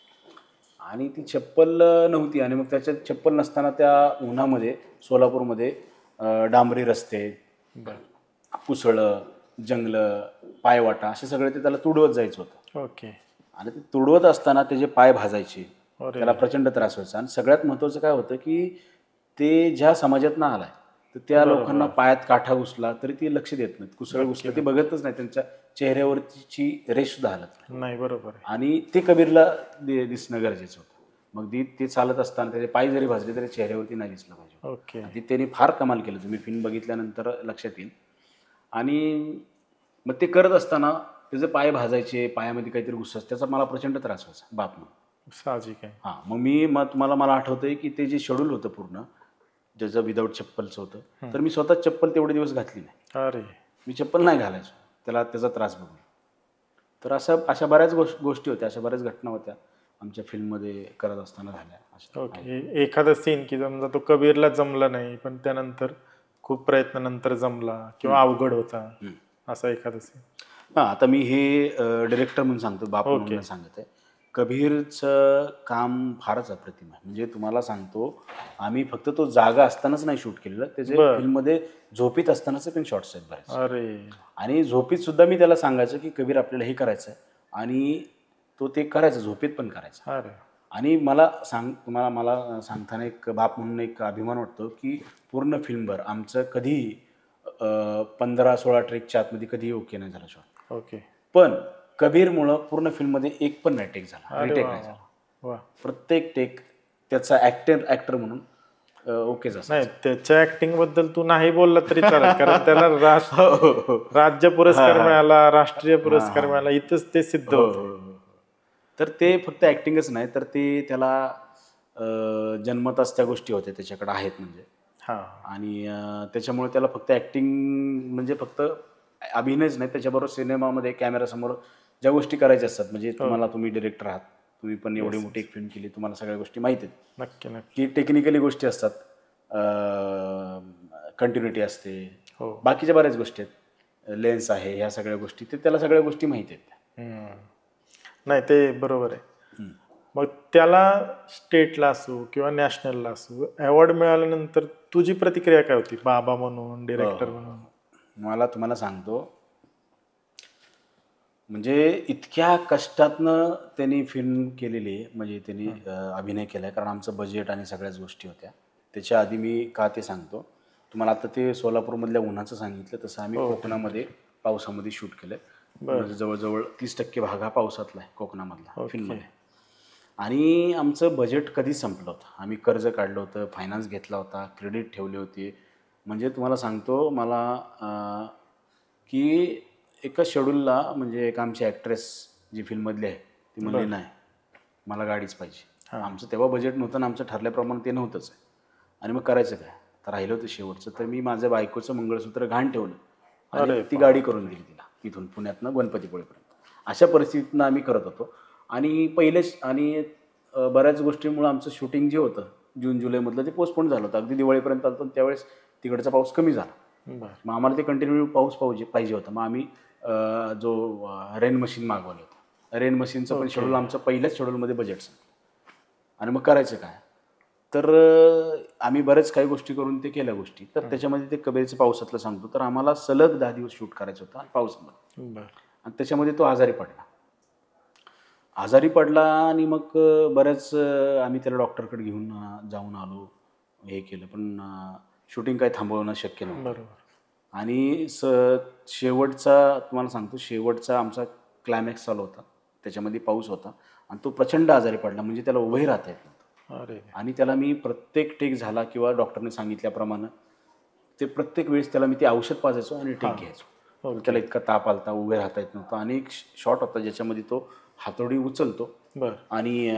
आणि ती चप्पल नव्हती, आणि मग त्याच्यात चप्पल नसताना त्या उन्हामध्ये सोलापूरमध्ये डांबरी रस्ते, कुसळं, जंगलं, पायवाटा, असे सगळे ते त्याला तुडवत जायचं होतं. आणि ते तुडवत असताना त्याचे पाय भाजायचे, त्याला प्रचंड त्रास व्हायचा. आणि सगळ्यात महत्त्वाचं काय होतं की ते ज्या समाजातनं आलाय, तर त्या लोकांना पायात काठा घुसला तरी ते लक्ष देत नाहीत, कुसळ घुसलं ते बघतच नाही, त्यांच्या चेहऱ्यावरची रेष सुद्धा हलत नाही. बरोबर. आणि ते कबीरला दिसणं गरजेचं होतं. मग ते चालत असताना त्याचे पाय जरी भाजले तरी चेहऱ्यावरती नाही दिसलं पाहिजे. ते त्यांनी फार कमाल केलं, तुम्ही फिल्म बघितल्यानंतर लक्षात येईल. आणि मग ते करत असताना त्याचे पाय भाजायचे, पायामध्ये काहीतरी घुसायचं, त्याचा मला प्रचंड त्रास व्हायचा बाप म्हणून. साहजिक आहे. मग तुम्हाला मला आठवतंय की ते जे शेड्यूल होतं पूर्ण, ज्याचं विदाऊट चप्पलचं होतं, तर मी स्वतः चप्पल तेवढे दिवस घातली नाही. अरे, मी चप्पल नाही घालायचो त्याचा त्रास बघून. तर अशा बऱ्याच गोष्टी होत्या, अशा बऱ्याच घटना होत्या आमच्या फिल्ममध्ये करत असताना झाल्या. एखादा सीन की समजा तो कबीरला जमला नाही, पण त्यानंतर खूप प्रयत्नानंतर जमला किंवा अवघड होता, असा एखादा सीन? आता मी हे डिरेक्टर म्हणून सांगतो, बाप म्हणून सांगत आहे. कबीरचं काम फारच अप्रतिम आहे. म्हणजे तुम्हाला सांगतो, आम्ही फक्त तो जागा असतानाच नाही शूट केलेलं, त्याचे फिल्ममध्ये झोपीत असतानाचे पण शॉट्स आहेत बरेच. अरे, आणि झोपीत सुद्धा मी त्याला सांगायचं की कबीर आपल्याला हे करायचं आहे, आणि तो ते करायचं, झोपीत पण करायचं. अरे. आणि मला सांगताना एक बाप म्हणून एक अभिमान वाटतो की पूर्ण फिल्मभर आमचं कधीही 15-16 ट्रेकच्या आतमध्ये कधीही ओके नाही झाला शॉट. पण कबीरमुळं पूर्ण फिल्ममध्ये एक पण नाही टेक झाला, रिटेक नाही झाला. प्रत्येक टेक त्याचा ॲक्टर म्हणून ओकेच असं. नाही, त्याच्या ऍक्टिंग बद्दल तू नाही बोलला तरी चालेल, कारण त्याला राज्य पुरस्कार मिळाला, राष्ट्रीय पुरस्कार मिळाला, इथंच ते सिद्ध होतं. तर ते फक्त ॲक्टिंगच नाही, तर ते त्याला जन्मताच त्या गोष्टी होत्या त्याच्याकडे आहेत म्हणजे. आणि त्याच्यामुळे त्याला फक्त ॲक्टिंग म्हणजे फक्त अभिनयच नाही, त्याच्याबरोबर सिनेमामध्ये कॅमेरासमोर ज्या गोष्टी करायच्या असतात, म्हणजे तुम्ही डिरेक्टर आहात, तुम्ही पण एवढी मोठी एक फिल्म केली, तुम्हाला सगळ्या गोष्टी माहिती आहेत. नक्की. की टेक्निकली गोष्टी असतात, कंटिन्युटी असते, बाकीच्या बऱ्याच गोष्टी आहेत, लेन्स आहे, ह्या सगळ्या गोष्टी, ते त्याला सगळ्या गोष्टी माहिती आहेत. नाही, ते बरोबर आहे. मग त्याला स्टेटला असो किंवा नॅशनलला असो अवॉर्ड मिळाल्यानंतर तुझी प्रतिक्रिया काय होती बाबा म्हणून, डिरेक्टर म्हणून? मला तुम्हाला सांगतो, म्हणजे इतक्या कष्टातनं त्यांनी फिल्म केलेली आहे, म्हणजे त्यांनी अभिनय केला आहे, कारण आमचं बजेट आणि सगळ्याच गोष्टी होत्या. त्याच्या आधी मी का ते सांगतो तुम्हाला. आता ते सोलापूरमधल्या उन्हाचं सांगितलं, तसं आम्ही कोकणामध्ये पावसामध्ये शूट केलं. म्हणजे जवळजवळ 30% भाग हा पावसातला आहे कोकणामधला फिल्ममध्ये. आणि आमचं बजेट कधीच संपलं होतं. आम्ही कर्ज काढलं होतं, फायनान्स घेतला होता, क्रेडिट ठेवले होते. म्हणजे तुम्हाला सांगतो मला की एका शेड्यूलला, म्हणजे एक आमची ॲक्ट्रेस जी फिल्ममधली आहे ती म्हणली नाही मला गाडीच पाहिजे. आमचं तेव्हा बजेट नव्हतं आणि आमचं ठरल्याप्रमाणे ते नव्हतंच आहे. आणि मग करायचं काय, तर राहिलं होतं शेवटचं. तर मी माझ्या बायकोचं मंगळसूत्र घाण ठेवलं आणि ती गाडी करून दिली तिला, इथून पुण्यातनं गणपतीपुळेपर्यंत. अशा परिस्थितीनं आम्ही करत होतो. आणि पहिलेच आणि बऱ्याच गोष्टींमुळे आमचं शूटिंग जे होतं जून जुलैमधलं ते पोस्टपोन झालं होतं. अगदी दिवाळीपर्यंत आलं होतं. त्यावेळेस तिकडचा पाऊस कमी झाला. मग आम्हाला ते कंटिन्यू पाऊस पाहिजे होता. मग आम्ही जो रेन मशीन मागवलं होतं. रेन मशीनचं पण शेड्यूल आमचं पहिल्याच शेड्यूलमध्ये बजेट संपलं. आणि मग करायचं काय, तर आम्ही बऱ्याच काही गोष्टी करून ते केल्या गोष्टी. तर त्याच्यामध्ये ते कबीरचं पावसातलं सांगतो, तर आम्हाला सलग 10 दिवस शूट करायचं होतं पावसामध्ये. आणि त्याच्यामध्ये तो आजारी पडला आणि मग बऱ्याच आम्ही त्याला डॉक्टरकडे घेऊन जाऊन आलो, हे केलं, पण शूटिंग काही थांबवणं शक्य नव्हतं. आणि शेवटचा तुम्हाला सांगतो, शेवटचा आमचा क्लायमॅक्स चालू होता, त्याच्यामध्ये पाऊस होता आणि तो प्रचंड आजारी पडला. म्हणजे त्याला उभंही राहता येत नव्हतं. आणि त्याला मी प्रत्येक टेक झाला किंवा डॉक्टरने सांगितल्याप्रमाणे ते प्रत्येक वेळेस त्याला मी ते औषध पाजायचो आणि टेक घ्यायचो. त्याला इतका ताप आलता, उभे राहता येत नव्हतं. आणि एक शॉट होता ज्याच्यामध्ये तो हातोडी उचलतो आणि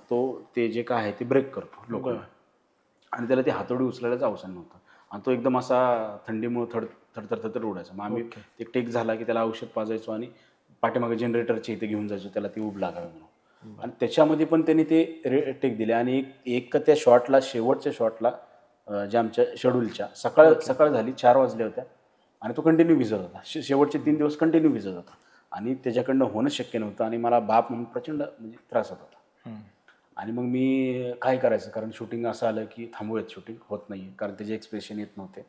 तो ते जे काय आहे ते ब्रेक करतो लोक, आणि त्याला ती हातोडी उचलायलाच अवसर नव्हतं. आणि तो एकदम असा थंडीमुळे थरथर उडायचा. मग आम्ही एक टेक झाला की त्याला औषध पाजायचो आणि पाठीमागे जनरेटरचे इथे घेऊन जायचो त्याला ती उब लागावी म्हणून. आणि त्याच्यामध्ये पण त्यांनी ते टेक दिले. आणि एक त्या शॉटला, शेवटच्या शॉटला ज्या आमच्या शेड्यूलच्या सकाळ झाली, 4 वाजल्या होत्या आणि तो कंटिन्यू भिजत होता. शेवटचे 3 दिवस कंटिन्यू भिजत होता आणि त्याच्याकडनं होणं शक्य नव्हतं. आणि मला बाप म्हणून प्रचंड म्हणजे त्रास होत होता. आणि मग मी काय करायचं, कारण शूटिंग असं आलं की थांबूयात, शूटिंग होत नाही कारण त्याचे एक्सप्रेशन येत नव्हते,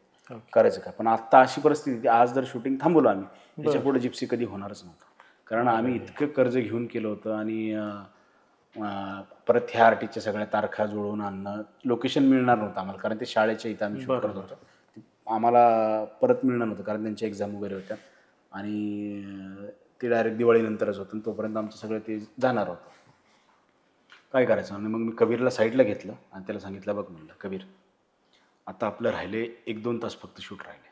करायचं काय. पण आत्ता अशी परिस्थिती, आज जर शूटिंग थांबवलं आम्ही, त्याच्या पुढे जिप्सी कधी होणारच नव्हतं. कारण आम्ही इतकं कर्ज घेऊन केलं होतं. आणि परत ह्या आर्टिस्टच्या सगळ्या तारखा जुळवून आणणं, लोकेशन मिळणार नव्हतं आम्हाला, कारण ते शाळेच्या इथं आम्ही शूट करत होतो. आम्हाला परत मिळणार नव्हतं कारण त्यांच्या एक्झाम वगैरे होत्या आणि ते डायरेक्ट दिवाळीनंतरच होतं. तोपर्यंत आमचं सगळं ते जाणार होतं. काय करायचं. आणि मग मी कबीरला साईडला घेतलं आणि त्याला सांगितलं, बघ म्हणलं कबीर, आता आपलं राहिले 1-2 तास फक्त शूट राहिले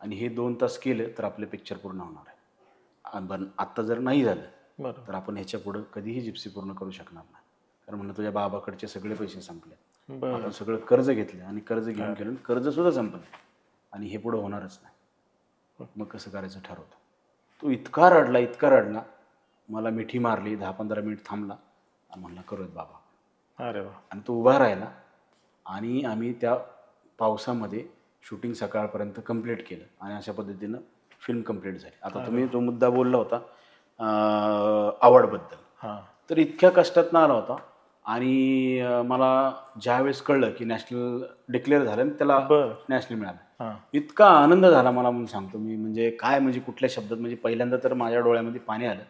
आणि हे 2 तास केलं तर आपलं पिक्चर पूर्ण होणार आहे. पण आत्ता जर नाही झालं तर आपण ह्याच्या पुढं कधीही जिप्सी पूर्ण करू शकणार नाही. कारण म्हणलं तुझ्या बाबाकडचे सगळे पैसे संपले, आपण सगळं कर्ज घेतलं आणि कर्ज घेऊन केलं, कर्जसुद्धा संपलं आणि हे पुढं होणारच नाही. मग कसं करायचं ठरवतं. तो इतका रडला, मला मिठी मारली, 10-15 मिनिट थांबला आणि म्हणला करूयात बाबा. अरे वा. आणि तो उभा राहिला आणि आम्ही त्या पावसामध्ये शूटिंग सकाळपर्यंत कंप्लीट केलं आणि अशा पद्धतीनं फिल्म कंप्लीट झाली. आता तुम्ही जो मुद्दा बोलला होता आवडबद्दल, तर इतक्या कष्टातनं आला होता. आणि मला ज्यावेळेस कळलं की नॅशनल डिक्लेअर झालं आणि त्याला नॅशनल मिळालं, इतका आनंद झाला मला म्हणून सांगतो मी. म्हणजे काय, म्हणजे कुठल्या शब्दात, म्हणजे पहिल्यांदा तर माझ्या डोळ्यामध्ये पाणी आलं.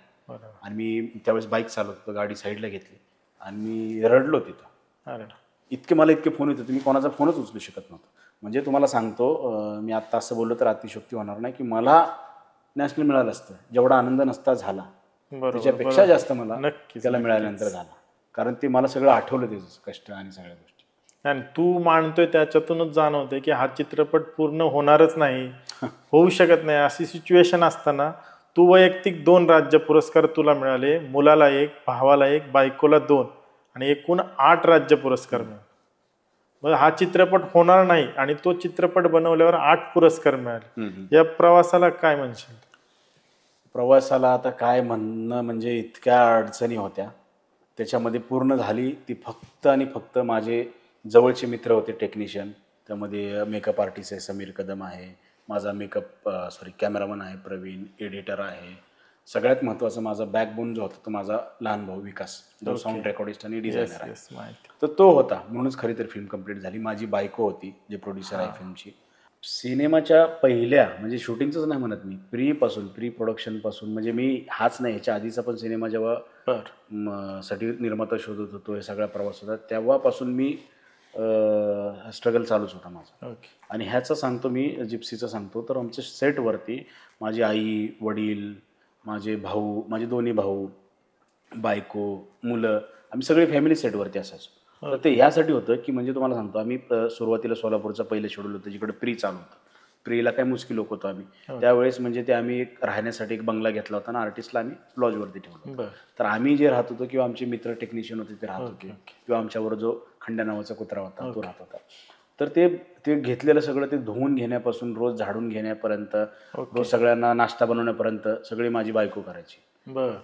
आणि मी त्यावेळेस बाईक चालवत होतो, गाडी साईडला घेतली आणि मी रडलो तिथं. इतके फोन येत होते, मी कोणाचा फोनच उचलू शकत नव्हतो. म्हणजे तुम्हाला सांगतो, मी आत्ता असं बोललो तर अतिशयोक्ती होणार नाही की मला नॅशनल मिळालं असतं, जेवढा आनंद नसता झाला त्याच्यापेक्षा जास्त मला त्याला मिळाल्यानंतर झाला. कारण ते मला सगळं आठवलं, त्याचं कष्ट आणि सगळ्या गोष्टी. आणि तू मानतोय त्याच्यातूनच जाणवते की हा चित्रपट पूर्ण होणारच नाही, होऊ शकत नाही. अशी सिच्युएशन असताना तू वैयक्तिक 2 राज्य पुरस्कार तुला मिळाले, मुलाला 1, भावाला 1, बायकोला 2 आणि एकूण 8 राज्य पुरस्कार मिळाले. मग हा चित्रपट होणार नाही आणि तो चित्रपट बनवल्यावर 8 पुरस्कार मिळाले. या प्रवासाला काय म्हणशील? प्रवासाला आता काय म्हणणं, म्हणजे इतक्या अडचणी होत्या, त्याच्यामध्ये पूर्ण झाली ती फक्त आणि फक्त माझे जवळचे मित्र होते टेक्निशियन. त्यामध्ये मेकअप आर्टिस्ट आहे समीर कदम आहे, माझा कॅमेरामन आहे प्रवीण, एडिटर आहे सगळ्यात महत्त्वाचा माझा बॅकबोन जो होता तो माझा लहान भाऊ विकास, जो साऊंड रेकॉर्डिस्ट आणि डिझायनर आहे. तर तो होता, म्हणूनच खरी तर फिल्म कम्प्लीट झाली. माझी बायको होती जे प्रोड्युसर आहे फिल्मची. सिनेमाच्या पहिल्या म्हणजे शूटिंगचंच नाही म्हणत मी, प्री प्रोडक्शनपासून, म्हणजे मी हाच नाही, ह्याच्या आधीचा पण सिनेमा जेव्हा साठी निर्माता शोधत होतो, हे सगळा प्रवास होता, तेव्हापासून मी स्ट्रगल चालूच होता माझा. आणि ह्याचं सांगतो मी, जिप्सीचं सांगतो, तर आमच्या सेटवरती माझी आई, वडील, माझे भाऊ, माझे दोन्ही भाऊ, बायको, मुलं, आम्ही सगळे फॅमिली सेटवरती असायचो. तर ते ह्यासाठी होतं की म्हणजे तुम्हाला सांगतो, आम्ही सुरुवातीला सोलापूरचं पहिलं शेड्यूल होतं जिकडे प्री चालू होतं. प्रीला काय मुश्किल लोक होतो आम्ही त्यावेळेस, म्हणजे ते आम्ही एक राहण्यासाठी एक बंगला घेतला होता आणि आर्टिस्टला आम्ही लॉजवरती ठेवलं. तर आम्ही जे राहत होतो किंवा आमचे मित्र टेक्निशियन होते ते राहत होते, किंवा आमच्यावर जो खंड्या नावाचा कुत्रा होता तो राहत होता. तर ते घेतलेलं सगळं ते धुवून घेण्यापासून, रोज झाडून घेण्यापर्यंत, रोज सगळ्यांना नाश्ता बनवण्यापर्यंत सगळी माझी बायको करायची,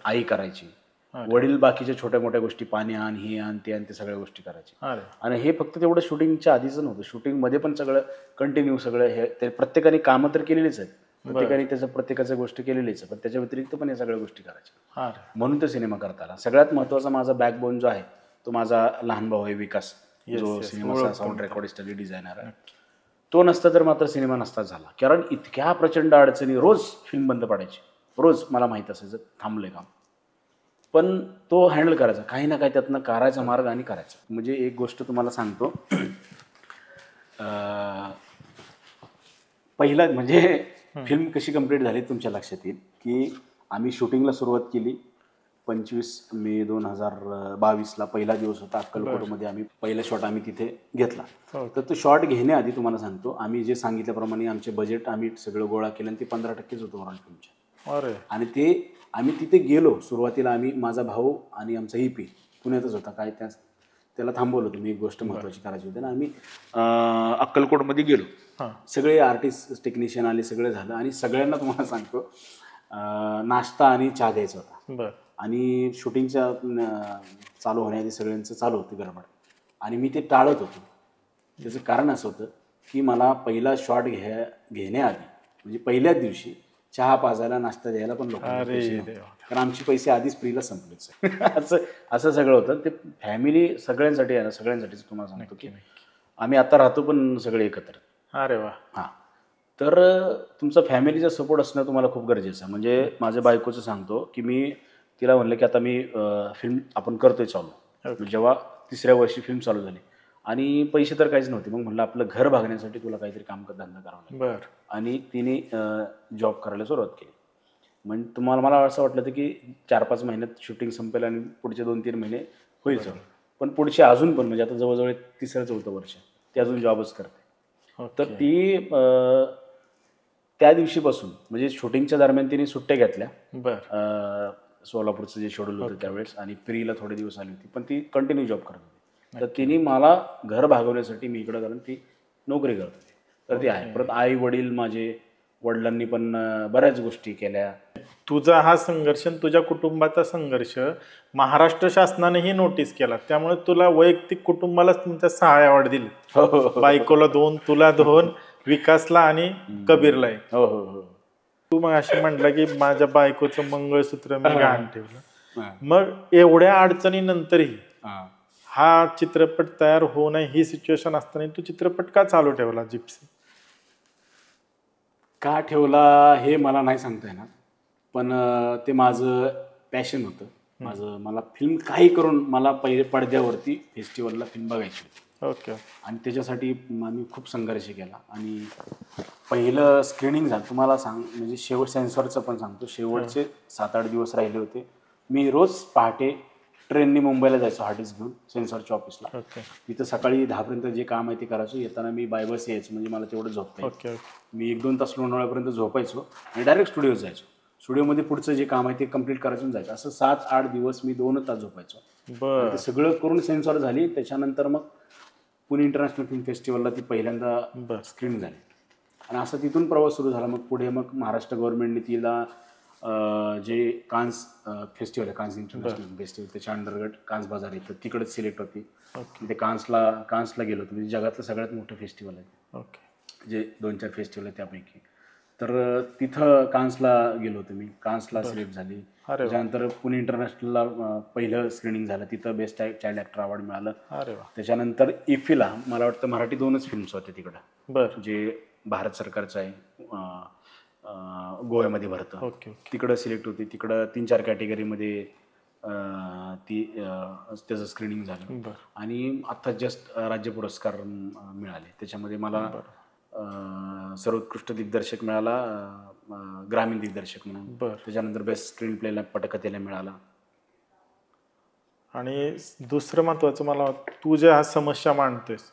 आई करायची, वडील बाकीच्या छोट्या मोठ्या गोष्टी, पाणी आण, हे आण, ते आण, ते सगळ्या गोष्टी करायची. आणि हे फक्त तेवढं शूटिंगच्या आधीच नव्हतं, शूटिंगमध्ये पण सगळं कंटिन्यू सगळं हे ते प्रत्येकाने कामं तर केलेलीच आहेत, प्रत्येकाने प्रत्येकाच्या गोष्टी केलेलीच आहे, पण त्याच्या व्यतिरिक्त पण या सगळ्या गोष्टी करायच्या. म्हणून तो सिनेमा करता आला. सगळ्यात महत्त्वाचा माझा बॅकबोन जो आहे तो माझा लहान भाऊ आहे विकास, जो सिनेमाचा साऊंड रेकॉर्डिस्ट आणि डिझायनर आहे. तो नसता तर मात्र सिनेमा नसताच झाला, कारण इतक्या प्रचंड अडचणी, रोज फिल्म बंद पडायची, रोज मला माहीत असायचं थांबलंय काम, पण तो हँडल करायचा, काही ना काही त्यातनं करायचा मार्ग आणि करायचा. म्हणजे एक गोष्ट तुम्हाला सांगतो, पहिला म्हणजे फिल्म कशी कंप्लीट झाली तुमच्या लक्षात येईल की आम्ही शूटिंगला सुरुवात केली 25 मे 2022ला. पहिला दिवस होता, अक्कलकोटमध्ये आम्ही पहिला शॉट आम्ही तिथे घेतला. तर तो शॉट घेण्याआधी तुम्हाला सांगतो, आम्ही जे सांगितल्याप्रमाणे आमचे बजेट आम्ही सगळं गोळा केलं आणि ते 15%च होतं ओव्हरऑल फिल्मच्या. आणि ते आम्ही तिथे गेलो सुरुवातीला, आम्ही, माझा भाऊ आणि आमचा EP पुण्यातच होता, काय त्याला थांबवलं होतं. मी एक गोष्ट महत्त्वाची करायची होती ना, आम्ही अक्कलकोटमध्ये गेलो, सगळे आर्टिस्ट टेक्निशियन आले, सगळं झालं आणि सगळ्यांना तुम्हाला सांगतो नाश्ता आणि चहा द्यायचा होता. आणि शूटिंगच्या चालू होण्याआधी सगळ्यांचं चालू होतं गडबड, आणि मी ते टाळत होतो. त्याचं कारण असं होतं की मला पहिला शॉट घेण्याआधी म्हणजे पहिल्याच दिवशी चहा पाजायला, नाश्ता द्यायला पण लोकांना पैसे नव्हते, कारण आमचे पैसे आधीच प्रीला संपलेच. असं सगळं होतं. ते फॅमिली सगळ्यांसाठी आहे ना, सगळ्यांसाठीच तुम्हाला सांगतो की आम्ही आता राहतो पण सगळे एकत्र. अरे वा. हां, तर तुमचा फॅमिलीचा सपोर्ट असणं तुम्हाला खूप गरजेचं आहे. म्हणजे माझ्या बायकोचं सांगतो की मी तिला म्हणलं की आता मी फिल्म आपण करतोय चालू. जेव्हा 3ऱ्या वर्षी फिल्म चालू झाली आणि पैसे तर काहीच नव्हते, मग म्हणलं आपलं घर भागण्यासाठी तुला काहीतरी काम धंदा करावा लागेल. आणि तिने जॉब करायला सुरुवात केली. म्हणजे मला असं वाटलं होतं की 4-5 महिन्यात शूटिंग संपेल आणि पुढचे 2-3 महिने होईल चालू, पण पुढचे अजून पण, म्हणजे आता जवळजवळ 3रं-4थं वर्ष ती अजून जॉबच करते. तर ती त्या दिवशीपासून म्हणजे शूटिंगच्या दरम्यान तिने सुट्ट्या घेतल्या, सोलापूरचं जे शेड्यूल होतं त्यावेळेस, आणि प्रीला थोडे दिवस आली होती, पण ती कंटिन्यू जॉब करत होती. तर तिने मला घर भागवण्यासाठी मी इकडं, कारण ती नोकरी करत होती, तर ती आहे. परत आई वडील, माझे वडिलांनी पण बऱ्याच गोष्टी केल्या. तुझा हा संघर्ष, तुझ्या कुटुंबाचा संघर्ष महाराष्ट्र शासनानेही नोटीस केला, त्यामुळे तुला वैयक्तिक कुटुंबालाच तुमच्या 6 अवॉर्ड दिले. बायकोला 2, तुला 2, विकासला आणि कबीरला 1. तू मग अशी म्हटलं की माझ्या बायकोचं मंगळसूत्र मी गहाण ठेवलं. मग एवढ्या अडचणीनंतरही हा चित्रपट तयार होऊ नये ही सिच्युएशन असताना तू चित्रपट का चालू ठेवला जिप्सी? का ठेवला हे मला नाही सांगता येणार, पण ते माझं पॅशन होतं. मला फिल्म काही करून मला पहिले पडद्यावरती फेस्टिवलला फिल्म बघायची होती. आणि त्याच्यासाठी आम्ही खूप संघर्ष केला. आणि पहिलं स्क्रीनिंग झालं तुम्हाला म्हणजे सेन्सॉरचं पण सांगतो, शेवटचे 7-8 दिवस राहिले होते. मी रोज पहाटे ट्रेननी मुंबईला जायचो, हार्डिस्क घेऊन सेन्सॉरच्या ऑफिसला. तिथं सकाळी 10पर्यंत जे काम आहे ते करायचो, येताना मी बाय बस यायचो, म्हणजे मला तेवढं झोपता. मी 1-2 तास लोणावळ्यापर्यंत झोपायचो आणि डायरेक्ट स्टुडिओत जायचो. स्टुडिओमध्ये पुढचं जे काम आहे ते कंप्लीट करायचं जायचं. असं 7-8 दिवस मी 2 तास झोपायचो. ते सगळं करून सेन्सॉर झाली. त्याच्यानंतर मग पुणे इंटरनॅशनल फिल्म फेस्टिवलला ती पहिल्यांदा स्क्रीन झाली आणि असा तिथून प्रवास सुरू झाला. मग पुढे मग महाराष्ट्र गव्हर्नमेंटने तिला जे कान्स फेस्टिवल आहे, कान्स इंटरनॅशनल फेस्टिवल, त्याच्या अंतर्गत कान्स बाजार येतं, तिकडेच सिलेक्ट होती. ते कान्सला गेलो होतो. म्हणजे जगातलं सगळ्यात मोठं फेस्टिवल आहे, जे 2-4 फेस्टिवल आहे त्यापैकी. तर तिथं कान्सला गेलो होतो मी, कान्सला सिलेक्ट झाली. अरे वा. त्याच्यानंतर पुणे इंटरनॅशनलला पहिलं स्क्रीनिंग झालं, तिथं बेस्ट चाइल्ड ॲक्टर अवॉर्ड मिळालं. अरे वा. त्याच्यानंतर इफीला मला वाटतं मराठी 2च फिल्म्स होते तिकडं, बरं. जे भारत सरकारचं आहे, गोव्यामध्ये भरतं. ओके. तिकडं सिलेक्ट होती. तिकडं 3-4 कॅटेगरीमध्ये त्याचं स्क्रीनिंग झालं. बरं. आणि आत्ता जस्ट राज्य पुरस्कार मिळाले. त्याच्यामध्ये मला सर्वोत्कृष्ट दिग्दर्शक मिळाला, ग्रामीण दिग्दर्शक म्हणून. बरं. त्याच्यानंतर बेस्ट स्क्रीन प्लेला पटकथेला मिळाला. आणि दुसरं महत्त्वाचं मला तू ज्या हा समस्या मांडतोयस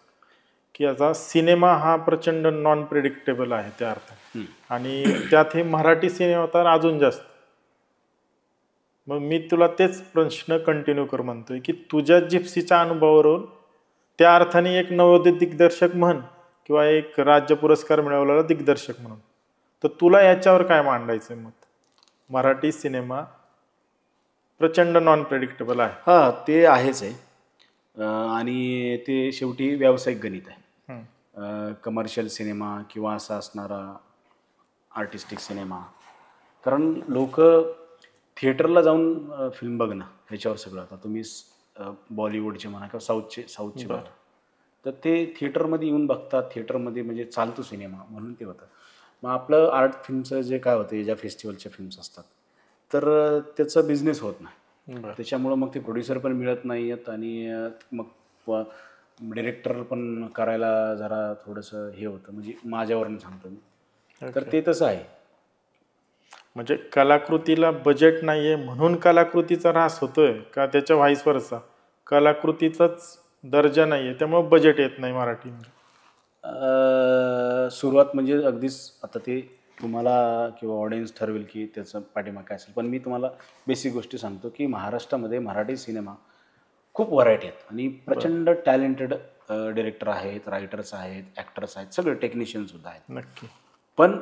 की आता सिनेमा हा प्रचंड नॉन प्रेडिक्टेबल आहे त्या अर्थाने, आणि त्यात हे मराठी सिनेमा तर अजून जास्त. मग मी तुला तेच प्रश्न कंटिन्यू कर म्हणतोय की तुझ्या जिप्सीच्या अनुभवावरून त्या अर्थाने एक नवोदित दिग्दर्शक म्हण किंवा एक राज्य पुरस्कार मिळवलेला दिग्दर्शक म्हणून, तर तुला याच्यावर काय मांडायचं मत? मराठी सिनेमा प्रचंड नॉन प्रेडिक्टेबल आहे. हां, ते आहेच आहे. आणि ते शेवटी व्यावसायिक गणित आहे. कमर्शियल सिनेमा किंवा असा असणारा आर्टिस्टिक सिनेमा, कारण लोक थिएटरला जाऊन फिल्म बघणं ह्याच्यावर सगळं. आता तुम्ही बॉलिवूडचे म्हणा किंवा साऊथचे बघा, तर ते थिएटरमध्ये येऊन बघतात. थिएटरमध्ये म्हणजे चालतो सिनेमा म्हणून ते होतं. मग आपलं आर्ट फिल्मचं जे काय होतं, ज्या फेस्टिवलच्या फिल्म्स असतात, तर त्याचा बिझनेस होत नाही. त्याच्यामुळं मग ते प्रोड्युसर पण मिळत नाही आहेत, आणि मग डिरेक्टर पण करायला जरा थोडंसं हे होतं. म्हणजे माझ्यावरून सांगतो मी, तर ते तसं आहे. म्हणजे कलाकृतीला बजेट नाहीये म्हणून कलाकृतीचा ऱ्हास होतोय का त्याच्या व्हाईस वर्सा? कलाकृतीचाच दर्जा नाहीये त्यामुळे बजेट येत नाही मराठी? सुरुवात म्हणजे अगदीच आता ते तुम्हाला किंवा ऑडियन्स ठरवेल की त्याचं पाठीमागे काय असेल. पण मी तुम्हाला बेसिक गोष्टी सांगतो की महाराष्ट्रामध्ये मराठी सिनेमा खूप व्हरायटी आहेत, आणि प्रचंड टॅलेंटेड डिरेक्टर आहेत, रायटर्स आहेत, ॲक्टर्स आहेत, सगळे टेक्निशियनसुद्धा आहेत. नक्की. पण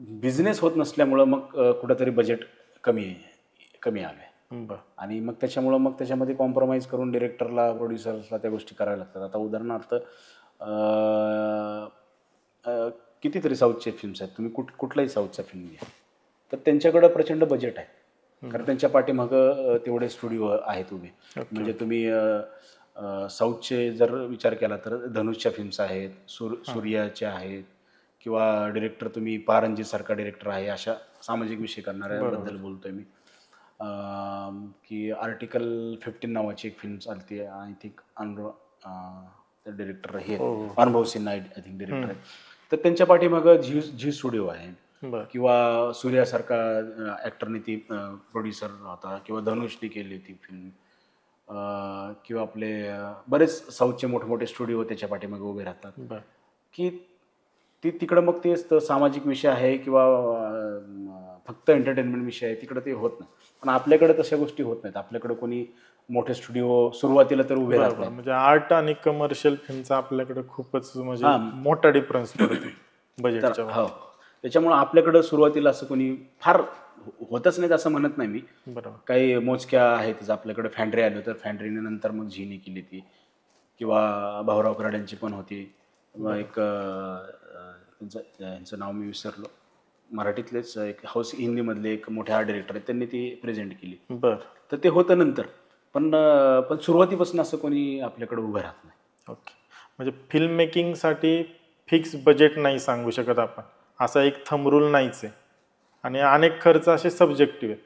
बिझनेस होत नसल्यामुळं मग कुठंतरी बजेट कमी आलं आहे. आणि मग त्याच्यामध्ये कॉम्प्रोमाइज करून डिरेक्टरला, प्रोड्युसर्सला त्या गोष्टी कराव्या लागतात. आता उदाहरणार्थ कितीतरी साऊथचे फिल्म्स आहेत, तुम्ही कुठलाही साऊथचा फिल्म घ्या, तर त्यांच्याकडं प्रचंड बजेट आहे. कारण त्यांच्या पाठीमागं तेवढे स्टुडिओ आहेत उभे. म्हणजे तुम्ही साऊथचे जर विचार केला तर धनुषच्या फिल्म्स आहेत, सूर्याच्या आहेत, किंवा डिरेक्टर तुम्ही पारंजीसारखा डिरेक्टर आहे, अशा सामाजिक विषय करणाऱ्याबद्दल बोलतोय मी. की आर्टिकल 15 नावाची एक फिल्म चालते, आय थिंक डिरेक्टर हे अनुभव सिन्हा आय थिंक डिरेक्टर आहे. तर त्यांच्या पाठीमागं झी स्टुडिओ आहे, किंवा सूर्यासारखा ॲक्टरने ती प्रोड्युसर होता, किंवा धनुषने केली ती फिल्म, किंवा आपले बरेच साऊथचे मोठमोठे स्टुडिओ त्याच्या पाठीमागे उभे राहतात. की तिकडं मग ते सामाजिक विषय आहे किंवा फक्त एंटरटेनमेंट विषय आहे, तिकडं ते होत नाही. पण आपल्याकडे तशा गोष्टी होत नाहीत. आपल्याकडे कोणी मोठे स्टुडिओ सुरुवातीला तर उभे राहतात. म्हणजे आर्ट आणि कमर्शियल फिल्मचा आपल्याकडे खूपच म्हणजे मोठा डिफरन्स पडतो बजेटच्या. हो, त्याच्यामुळे आपल्याकडं सुरुवातीला असं कोणी फार होतच नाहीत असं म्हणत नाही मी. बरोबर. काही मोजक्या आहेत. आपल्याकडे फॅन्ड्री आलं तर फॅन्ड्रीने नंतर मग झीने केली ती, किंवा भाऊराव कराड्यांची पण होती. एक यांचं नाव मी विसरलो, मराठीतलेच एक हाऊस हिंदीमधले एक मोठे आर्ट डिरेक्टर आहेत, त्यांनी ती प्रेझेंट केली. तर ते होतं नंतर, पण सुरुवातीपासून असं कोणी आपल्याकडे उभं राहत नाही. ओके. म्हणजे फिल्म मेकिंगसाठी फिक्स बजेट नाही सांगू शकत आपण, असा एक थंब रूल नाहीच आहे, आणि अनेक खर्च असे सब्जेक्टिव्ह आहेत.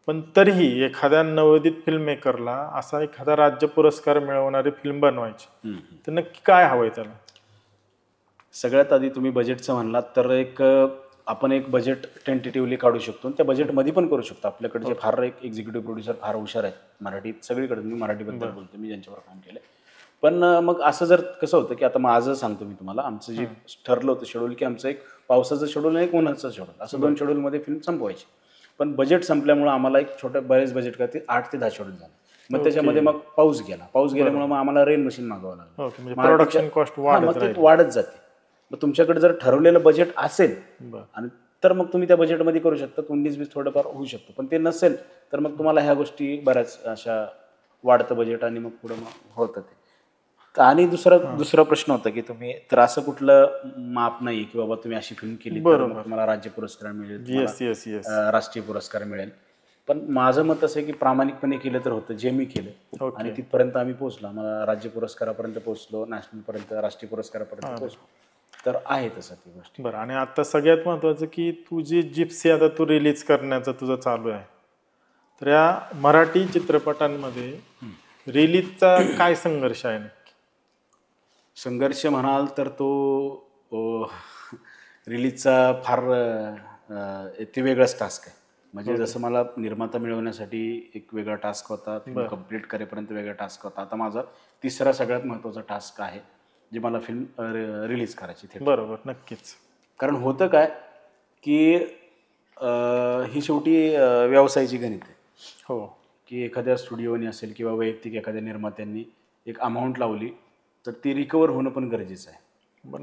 पण तरीही एखाद्या नवोदित फिल्म मेकरला असा एखादा राज्य पुरस्कार मिळवणारी फिल्म बनवायची, तर नक्की काय हवंय त्याला? सगळ्यात आधी तुम्ही बजेटचं म्हणलात तर आपण एक बजेट टेंटेटिव्हली काढू शकतो, त्या बजेटमध्ये पण करू शकतो. आपल्याकडचे फार एक एक्झिक्युटिव्ह प्रोड्युसर फार हुशार आहेत मराठीत, सगळीकडे. मी मराठीबद्दल बोलतो, मी ज्यांच्यावर काम केलं. पण मग असं जर कसं होतं की आता माझं सांगतो मी तुम्हाला, आमचं जे ठरलं होतं शेड्यूल, की आमचं एक पावसाचं शेड्यूल आणि एक उन्हाचं शेड्यूल, असं 2 शेड्यूलमध्ये फिल्म संपवायची. पण बजेट संपल्यामुळं आम्हाला एक बरेच बजेट करते 8 ते 10 शेड्यूल झालं. मग त्याच्यामध्ये मग पाऊस गेल्यामुळे मग आम्हाला रेन मशीन मागवावं लागलं. प्रोडक्शन कॉस्ट वाढत जाते. मग तुमच्याकडे जर ठरवलेलं बजेट असेल आणि तर मग तुम्ही त्या बजेटमध्ये करू शकता, 19-20 थोडंफार होऊ शकतं. पण ते नसेल तर मग तुम्हाला ह्या गोष्टी बऱ्याच अशा वाढतं बजेट, आणि मग पुढं मग होतं ते. आणि दुसरा प्रश्न होता की तुम्ही तर असं कुठलं माप नाही की बाबा तुम्ही अशी फिल्म केली तर मग तुम्हाला राज्य पुरस्कार मिळेल, तुम्हाला, राष्ट्रीय पुरस्कार मिळेल. पण माझं मत असं आहे की प्रामाणिकपणे केलं तर होतं जे मी केलं आणि तिथपर्यंत आम्ही पोहोचलो. आम्हाला राज्य पुरस्कारापर्यंत पोहोचलो, नॅशनलपर्यंत, राष्ट्रीय पुरस्कारापर्यंत पोहोचलो. तर आहे तसं ती गोष्ट. बरं. आणि आता सगळ्यात महत्त्वाचं की तुझी जिप्सी आता तू रिलीज करण्याचं तुझं चालू आहे, तर या मराठी चित्रपटांमध्ये रिलीजचा काय संघर्ष आहे नक्की? संघर्ष म्हणाल तर तो रिलीजचा फार ते वेगळाच टास्क आहे. म्हणजे जसं मला निर्माता मिळवण्यासाठी एक वेगळा टास्क होता, फिल्म कम्प्लीट करेपर्यंत वेगळा टास्क होता. आता माझा तिसरा सगळ्यात महत्त्वाचा टास्क आहे जे मला फिल्म रिलीज करायची थिएटर. बरोबर, नक्कीच. कारण होतं काय की ही शेवटी व्यवसायाची गणित आहे. हो. की एखाद्या स्टुडिओनी असेल किंवा वैयक्तिक एखाद्या निर्मात्यांनी एक अमाऊंट लावली तर ती रिकवर होणं पण गरजेचं आहे.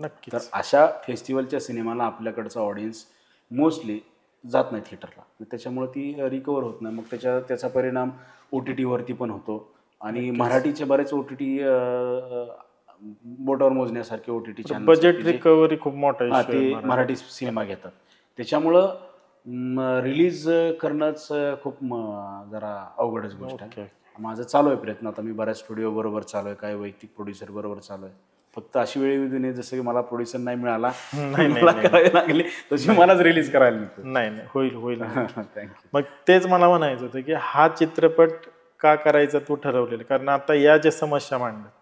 नक्कीच. तर अशा फेस्टिवलच्या सिनेमाला आपल्याकडचा ऑडियन्स मोस्टली जात नाही थिएटरला, त्याच्यामुळे ती रिकवर होत नाही. मग त्याचा परिणाम OTT वरती पण होतो. आणि मराठीचे बरेच OTT बोटावर मोजण्यासारखे OTT चॅनल बजेट रिकव्हरी खूप मोठा ते मराठी सिनेमा घेतात. त्याच्यामुळं रिलीज करणंच खूप जरा अवघडच गोष्ट आहे. माझं चालू आहे प्रयत्न. आता मी बऱ्याच स्टुडिओ बरोबर चालू आहे, काही वैयक्तिक प्रोड्युसर बरोबर चालू आहे. फक्त अशी वेळ येऊ नये जसं की मला प्रोड्युसर नाही मिळाला, मला करावी लागली तशी मलाच रिलीज करायला मिळतो. नाही होईल. मग तेच मला म्हणायचं होतं की हा चित्रपट का करायचा तू ठरवलेलं, कारण आता या ज्या समस्या मांडतात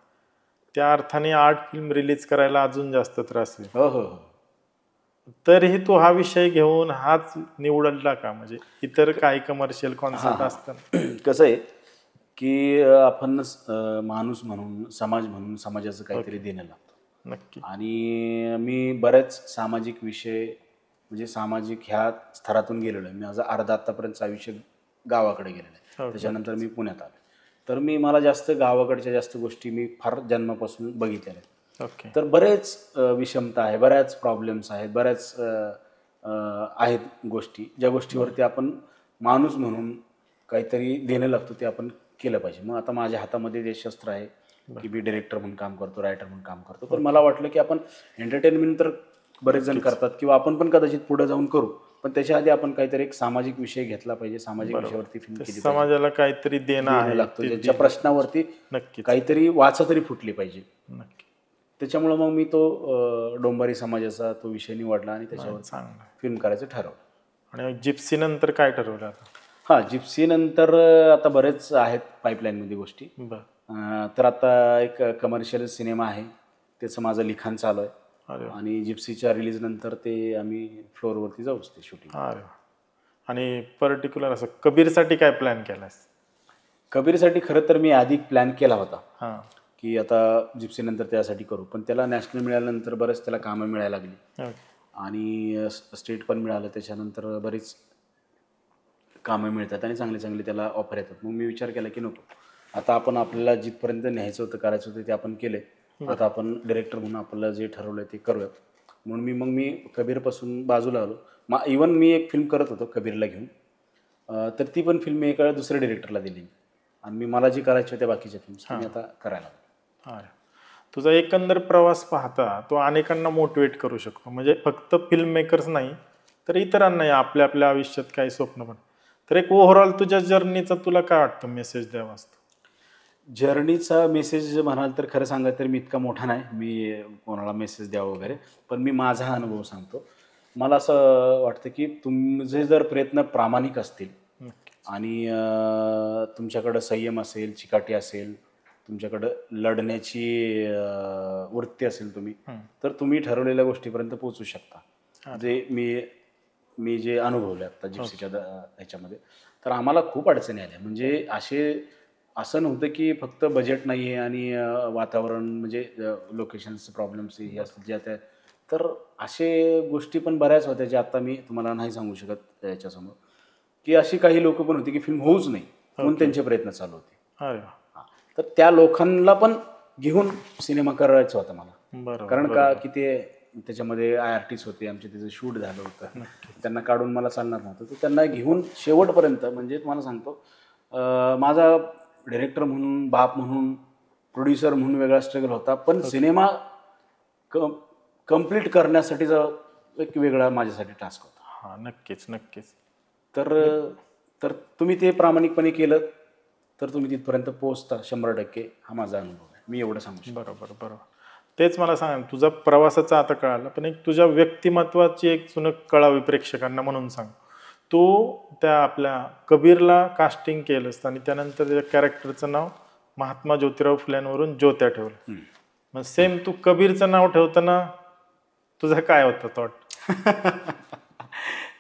त्या अर्थाने आर्ट फिल्म रिलीज करायला अजून जास्त त्रास होईल. हो. तरीही तू हा विषय घेऊन हाच निवडला का? म्हणजे इतर काही कमर्शियल कॉन्सेप्ट असतात. कसं आहे की आपण माणूस म्हणून, समाज म्हणून समाजाचं काहीतरी देणं लागतं. नक्की. आणि मी बरेच सामाजिक विषय म्हणजे सामाजिक ह्या स्तरातून गेलेलो आहे. माझं अर्धा आत्तापर्यंतचं आयुष्य गावाकडे गेलेलं आहे. त्याच्यानंतर मी पुण्यात आलो. तर मला जास्त गावाकडच्या जास्त गोष्टी मी फार जन्मापासून बघितलेल्या आहेत. तर बरेच विषमता आहे, बऱ्याच प्रॉब्लेम्स आहेत, बऱ्याच आहेत गोष्टी ज्या गोष्टीवरती आपण माणूस म्हणून काहीतरी देणं लागतो ते आपण केलं पाहिजे. मग आता माझ्या हातामध्ये जे शस्त्र आहे की मी डिरेक्टर म्हणून काम करतो, रायटर म्हणून काम करतो. तर मला वाटलं की आपण एंटरटेनमेंट तर बरेच जण करतात किंवा आपण पण कदाचित पुढे जाऊन करू, पण त्याच्या आधी आपण काहीतरी एक सामाजिक विषय घेतला पाहिजे, सामाजिक विषयावरती फिल्म केली, समाजाला काहीतरी देणं आहे लागतं, ज्याच्या प्रश्नावरती नक्की काहीतरी वाचा तरी फुटली पाहिजे. नक्की. त्याच्यामुळे मग मी तो डोंबारी समाजाचा तो विषय निवडला आणि त्याच्यावर फिल्म करायचं ठरवलं. आणि जिप्सी नंतर काय ठरवलं आता? हां, जिप्सी नंतर आता बरेच आहेत पाईपलाईनमध्ये गोष्टी. तर आता एक कमर्शियल सिनेमा आहे, त्याचं माझं लिखाण चालू आहे. आणि जिप्सीच्या रिलीज नंतर ते आम्ही फ्लोअरवरती जाऊच ते शूटिंग. आणि पर्टिक्युलर असं कबीरसाठी काय प्लॅन केलास? कबीरसाठी खरं तर मी आधी प्लॅन केला होता की आता जिप्सी नंतर त्यासाठी करू, पण त्याला नॅशनल मिळाल्यानंतर बरेच त्याला कामं मिळायला लागली आणि स्टेट पण मिळालं. त्याच्यानंतर बरीच कामं मिळतात आणि चांगले चांगले त्याला ऑफर येतात. मग मी विचार केला की नको, आता आपण आपल्याला जिथपर्यंत न्यायचं होतं, करायचं होतं ते आपण केले. आता आपण डिरेक्टर म्हणून आपल्याला जे ठरवलं ते करूयात. म्हणून मी कबीरपासून बाजूला आलो. इवन मी एक फिल्म करत होतो कबीरला घेऊन, तर ती पण फिल्म मी एका दुसऱ्या डिरेक्टरला दिली आणि मला जी करायची होत्या बाकीच्या फिल्म्स मी आता करायला लागलो. तुझा एकंदर प्रवास पाहता तो अनेकांना मोटिवेट करू शकतो. म्हणजे फक्त फिल्म मेकर्स नाही तर इतरांनाही आपल्या आपल्या आयुष्यात काही स्वप्न पण. तर एक ओव्हरऑल तुझ्या जर्नीचा तुला काय वाटतं मेसेज द्यावा असतो? जर्नीचा मेसेज म्हणाल तर खरं सांगा तर मी इतका मोठा नाही, मी कोणाला मेसेज द्यावा वगैरे, पण मी माझा अनुभव सांगतो. मला असं वाटतं की तुमचे जर प्रयत्न प्रामाणिक असतील आणि तुमच्याकडं संयम असेल, चिकाटी असेल, तुमच्याकडं लढण्याची वृत्ती असेल तर तुम्ही ठरवलेल्या गोष्टीपर्यंत पोहोचू शकता. जे मी जे अनुभवले आता जिप्सीच्या ह्याच्यामध्ये, तर आम्हाला खूप अडचणी आल्या. म्हणजे असं नव्हतं की फक्त बजेट नाही आहे आणि वातावरण म्हणजे लोकेशन्सचे प्रॉब्लेम्स हे असतात ज्या त्या, तर असे गोष्टी पण बऱ्याच होत्या ज्या आता मी तुम्हाला नाही सांगू शकत याच्यासमोर, की अशी काही लोक पण होती की फिल्म होऊच नाही म्हणून त्यांचे प्रयत्न चालू होते. तर त्या लोकांना पण घेऊन सिनेमा करायचा होता मला. कारण का की त्याच्यामध्ये IRTs होते आमचे, त्याचं शूट झालं होतं, त्यांना काढून मला चालणार नव्हतं. तर त्यांना घेऊन शेवटपर्यंत, म्हणजे तुम्हाला सांगतो, माझा डिरेक्टर म्हणून, बाप म्हणून, प्रोड्युसर म्हणून वेगळा स्ट्रगल होता, पण सिनेमा कम्प्लीट करण्यासाठीचा एक वेगळा माझ्यासाठी टास्क होता. हां, नक्कीच नक्कीच. तर तुम्ही ते प्रामाणिकपणे केलं तर तुम्ही तिथपर्यंत पोहोचता 100%. हा माझा अनुभव आहे, मी एवढं सांगू शकतो. बरोबर. तेच मला सांग, तुझा प्रवासाचा आता कळाला, पण एक तुझ्या व्यक्तिमत्वाची एक सुनक कळावी प्रेक्षकांना म्हणून सांग. तू त्या आपल्या कबीरला कास्टिंग केलंस आणि त्यानंतर त्या कॅरेक्टरचं नाव महात्मा ज्योतिराव फुल्यांवरून ज्योत्या ठेवलं. मग सेम तू कबीरचं नाव ठेवताना तुझा काय होता थॉट?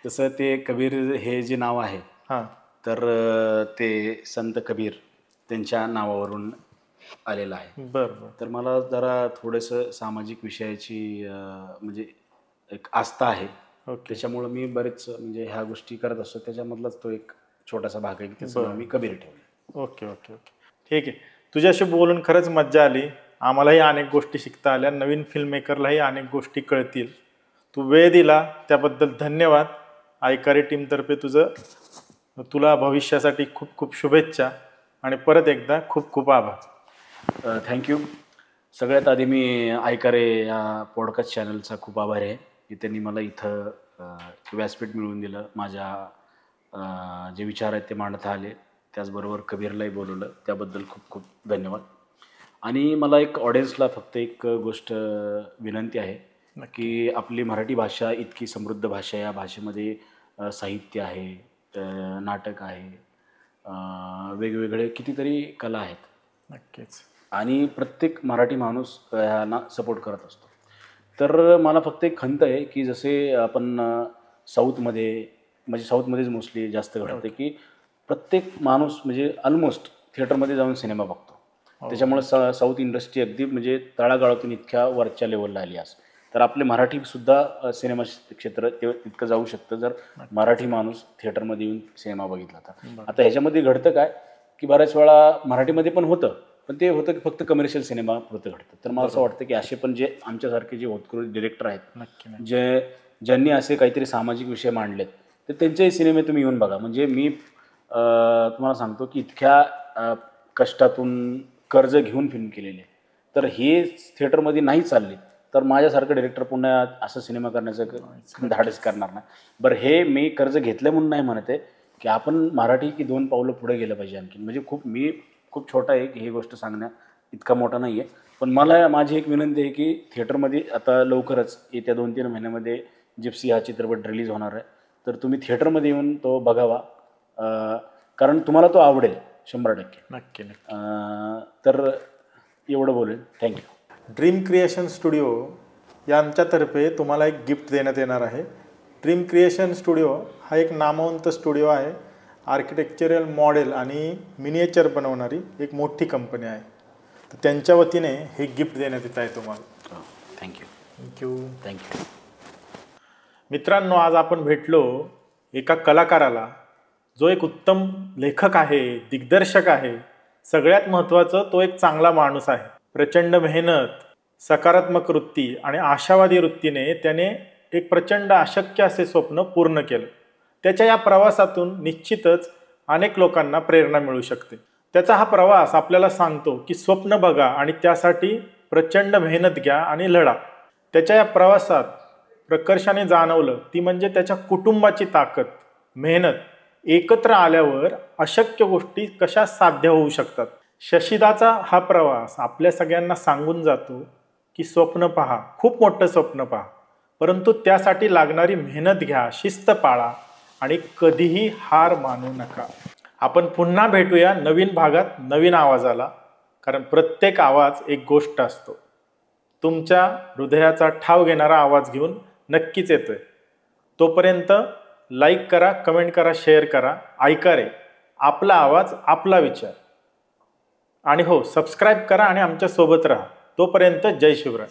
तसं ते कबीर हे जे नाव आहे हां, तर ते संत कबीर त्यांच्या नावावरून आलेलं आहे. बरं. तर मला जरा थोडंसं सामाजिक विषयाची म्हणजे एक आस्था आहे. त्याच्यामुळं मी बरेच म्हणजे ह्या गोष्टी करत असतो. त्याच्यामधलाच तो एक छोटासा भाग आहे की त्याचं नाव मी कबीर ठेवलं. ओके. ठीक आहे. तुझ्याशी बोलून खरंच मज्जा आली. आम्हालाही अनेक गोष्टी शिकता आल्या, नवीन फिल्म मेकरलाही अनेक गोष्टी कळतील. तू वेळ दिला त्याबद्दल धन्यवाद. आयकारी टीमतर्फे तुला भविष्यासाठी खूप खूप शुभेच्छा आणि परत एकदा खूप खूप आभार. थँक्यू. सगळ्यात आधी मी आयकारे या पॉडकास्ट चॅनलचा खूप आभारी आहे की त्यांनी मला इथं व्यासपीठ मिळवून दिलं. माझ्या जे विचार आहेत ते मांडता आले. त्याचबरोबर कबीरलाही बोलवलं, त्याबद्दल खूप खूप धन्यवाद. आणि मला एक ऑडियन्सला फक्त एक गोष्ट विनंती आहे की आपली मराठी भाषा इतकी समृद्ध भाषा आहे. या भाषेमध्ये साहित्य आहे, नाटक आहे, वेगवेगळे कितीतरी कला आहेत. नक्कीच. आणि प्रत्येक मराठी माणूस ह्यांना सपोर्ट करत असतो. तर मला फक्त एक खंत आहे की जसे आपण साऊथमध्येच मोस्टली जास्त घडतं की प्रत्येक माणूस म्हणजे ऑलमोस्ट थिएटरमध्ये जाऊन सिनेमा बघतो. त्याच्यामुळे साऊथ इंडस्ट्री अगदी म्हणजे तळागाळातून इतक्या वरच्या लेवलला आली आज. तर आपले मराठीसुद्धा सिनेमा क्षेत्र तितकं जाऊ शकतं जर मराठी माणूस थिएटरमध्ये येऊन सिनेमा बघितला तर. आता ह्याच्यामध्ये घडतं काय की बऱ्याच वेळा मराठीमध्ये पण होतं, पण ते होतं की फक्त कमर्शियल सिनेमा पुरतं घडतं. तर मला असं वाटतं की असे पण जे आमच्यासारखे जे होतकरू डिरेक्टर आहेत ज्यांनी असे काहीतरी सामाजिक विषय मांडलेत तर त्यांचेही सिनेमे तुम्ही येऊन बघा. म्हणजे मी तुम्हाला सांगतो की इतक्या कष्टातून कर्ज घेऊन फिल्म केलेली आहे, तर हे थिएटरमध्ये नाही चालले तर माझ्यासारखं डिरेक्टर पुन्हा असं सिनेमा करण्याचं धाडस करणार नाही. बरं, हे मी कर्ज घेतलं म्हणून नाही म्हणत आहे की आपण मराठी की 2 पावलं पुढे गेलं पाहिजे आणखी. म्हणजे मी खूप छोटा आहे की ही गोष्ट सांगण्या इतका मोठा नाही आहे, पण माझी एक विनंती आहे की थिएटरमध्ये आता लवकरच येत्या 2-3 महिन्यामध्ये जिप्सी हा चित्रपट रिलीज होणार आहे. तर तुम्ही थिएटरमध्ये येऊन तो बघावा, कारण तुम्हाला तो आवडेल 100%. नक्की. तर एवढं बोलेल. थँक्यू. ड्रीम क्रिएशन स्टुडिओ यांच्यातर्फे तुम्हाला एक गिफ्ट देण्यात येणार आहे. ड्रीम क्रिएशन स्टुडिओ हा एक नामवंत स्टुडिओ आहे. आर्किटेक्चरल मॉडेल आणि मिनिएचर बनवणारी एक मोठी कंपनी आहे. तर त्यांच्या वतीने हे गिफ्ट देण्यात येत आहे तुम्हाला. थँक्यू. मित्रांनो, आज आपण भेटलो एका कलाकाराला जो एक उत्तम लेखक आहे, दिग्दर्शक आहे. सगळ्यात महत्त्वाचं तो एक चांगला माणूस आहे. प्रचंड मेहनत, सकारात्मक वृत्ती आणि आशावादी वृत्तीने त्याने एक प्रचंड अशक्य असे स्वप्न पूर्ण केलं. त्याच्या या प्रवासातून निश्चितच अनेक लोकांना प्रेरणा मिळू शकते. त्याचा हा प्रवास आपल्याला सांगतो की स्वप्न बघा आणि त्यासाठी प्रचंड मेहनत घ्या आणि लढा. त्याच्या या प्रवासात प्रकर्षाने जाणवलं ती म्हणजे त्याच्या कुटुंबाची ताकद, मेहनत एकत्र आल्यावर अशक्य गोष्टी कशा साध्य होऊ शकतात. शशिदाचा हा प्रवास आपल्या सगळ्यांना सांगून जातो की स्वप्न पहा, खूप मोठं स्वप्न पहा, परंतु त्यासाठी लागणारी मेहनत घ्या, शिस्त पाळा आणि कधीही हार मानू नका. आपण पुन्हा भेटूया नवीन भागात, नवीन आवाजाला, कारण प्रत्येक आवाज एक गोष्ट असतो. तुमच्या हृदयाचा ठाव घेणारा आवाज घेऊन नक्कीच येतोय. तोपर्यंत लाईक करा, कमेंट करा, शेअर करा. आयकारे, आपला आवाज, आपला विचार. आणि हो, सबस्क्राईब करा आणि आमच्या सोबत राहा. तोपर्यंत जय शिवराय.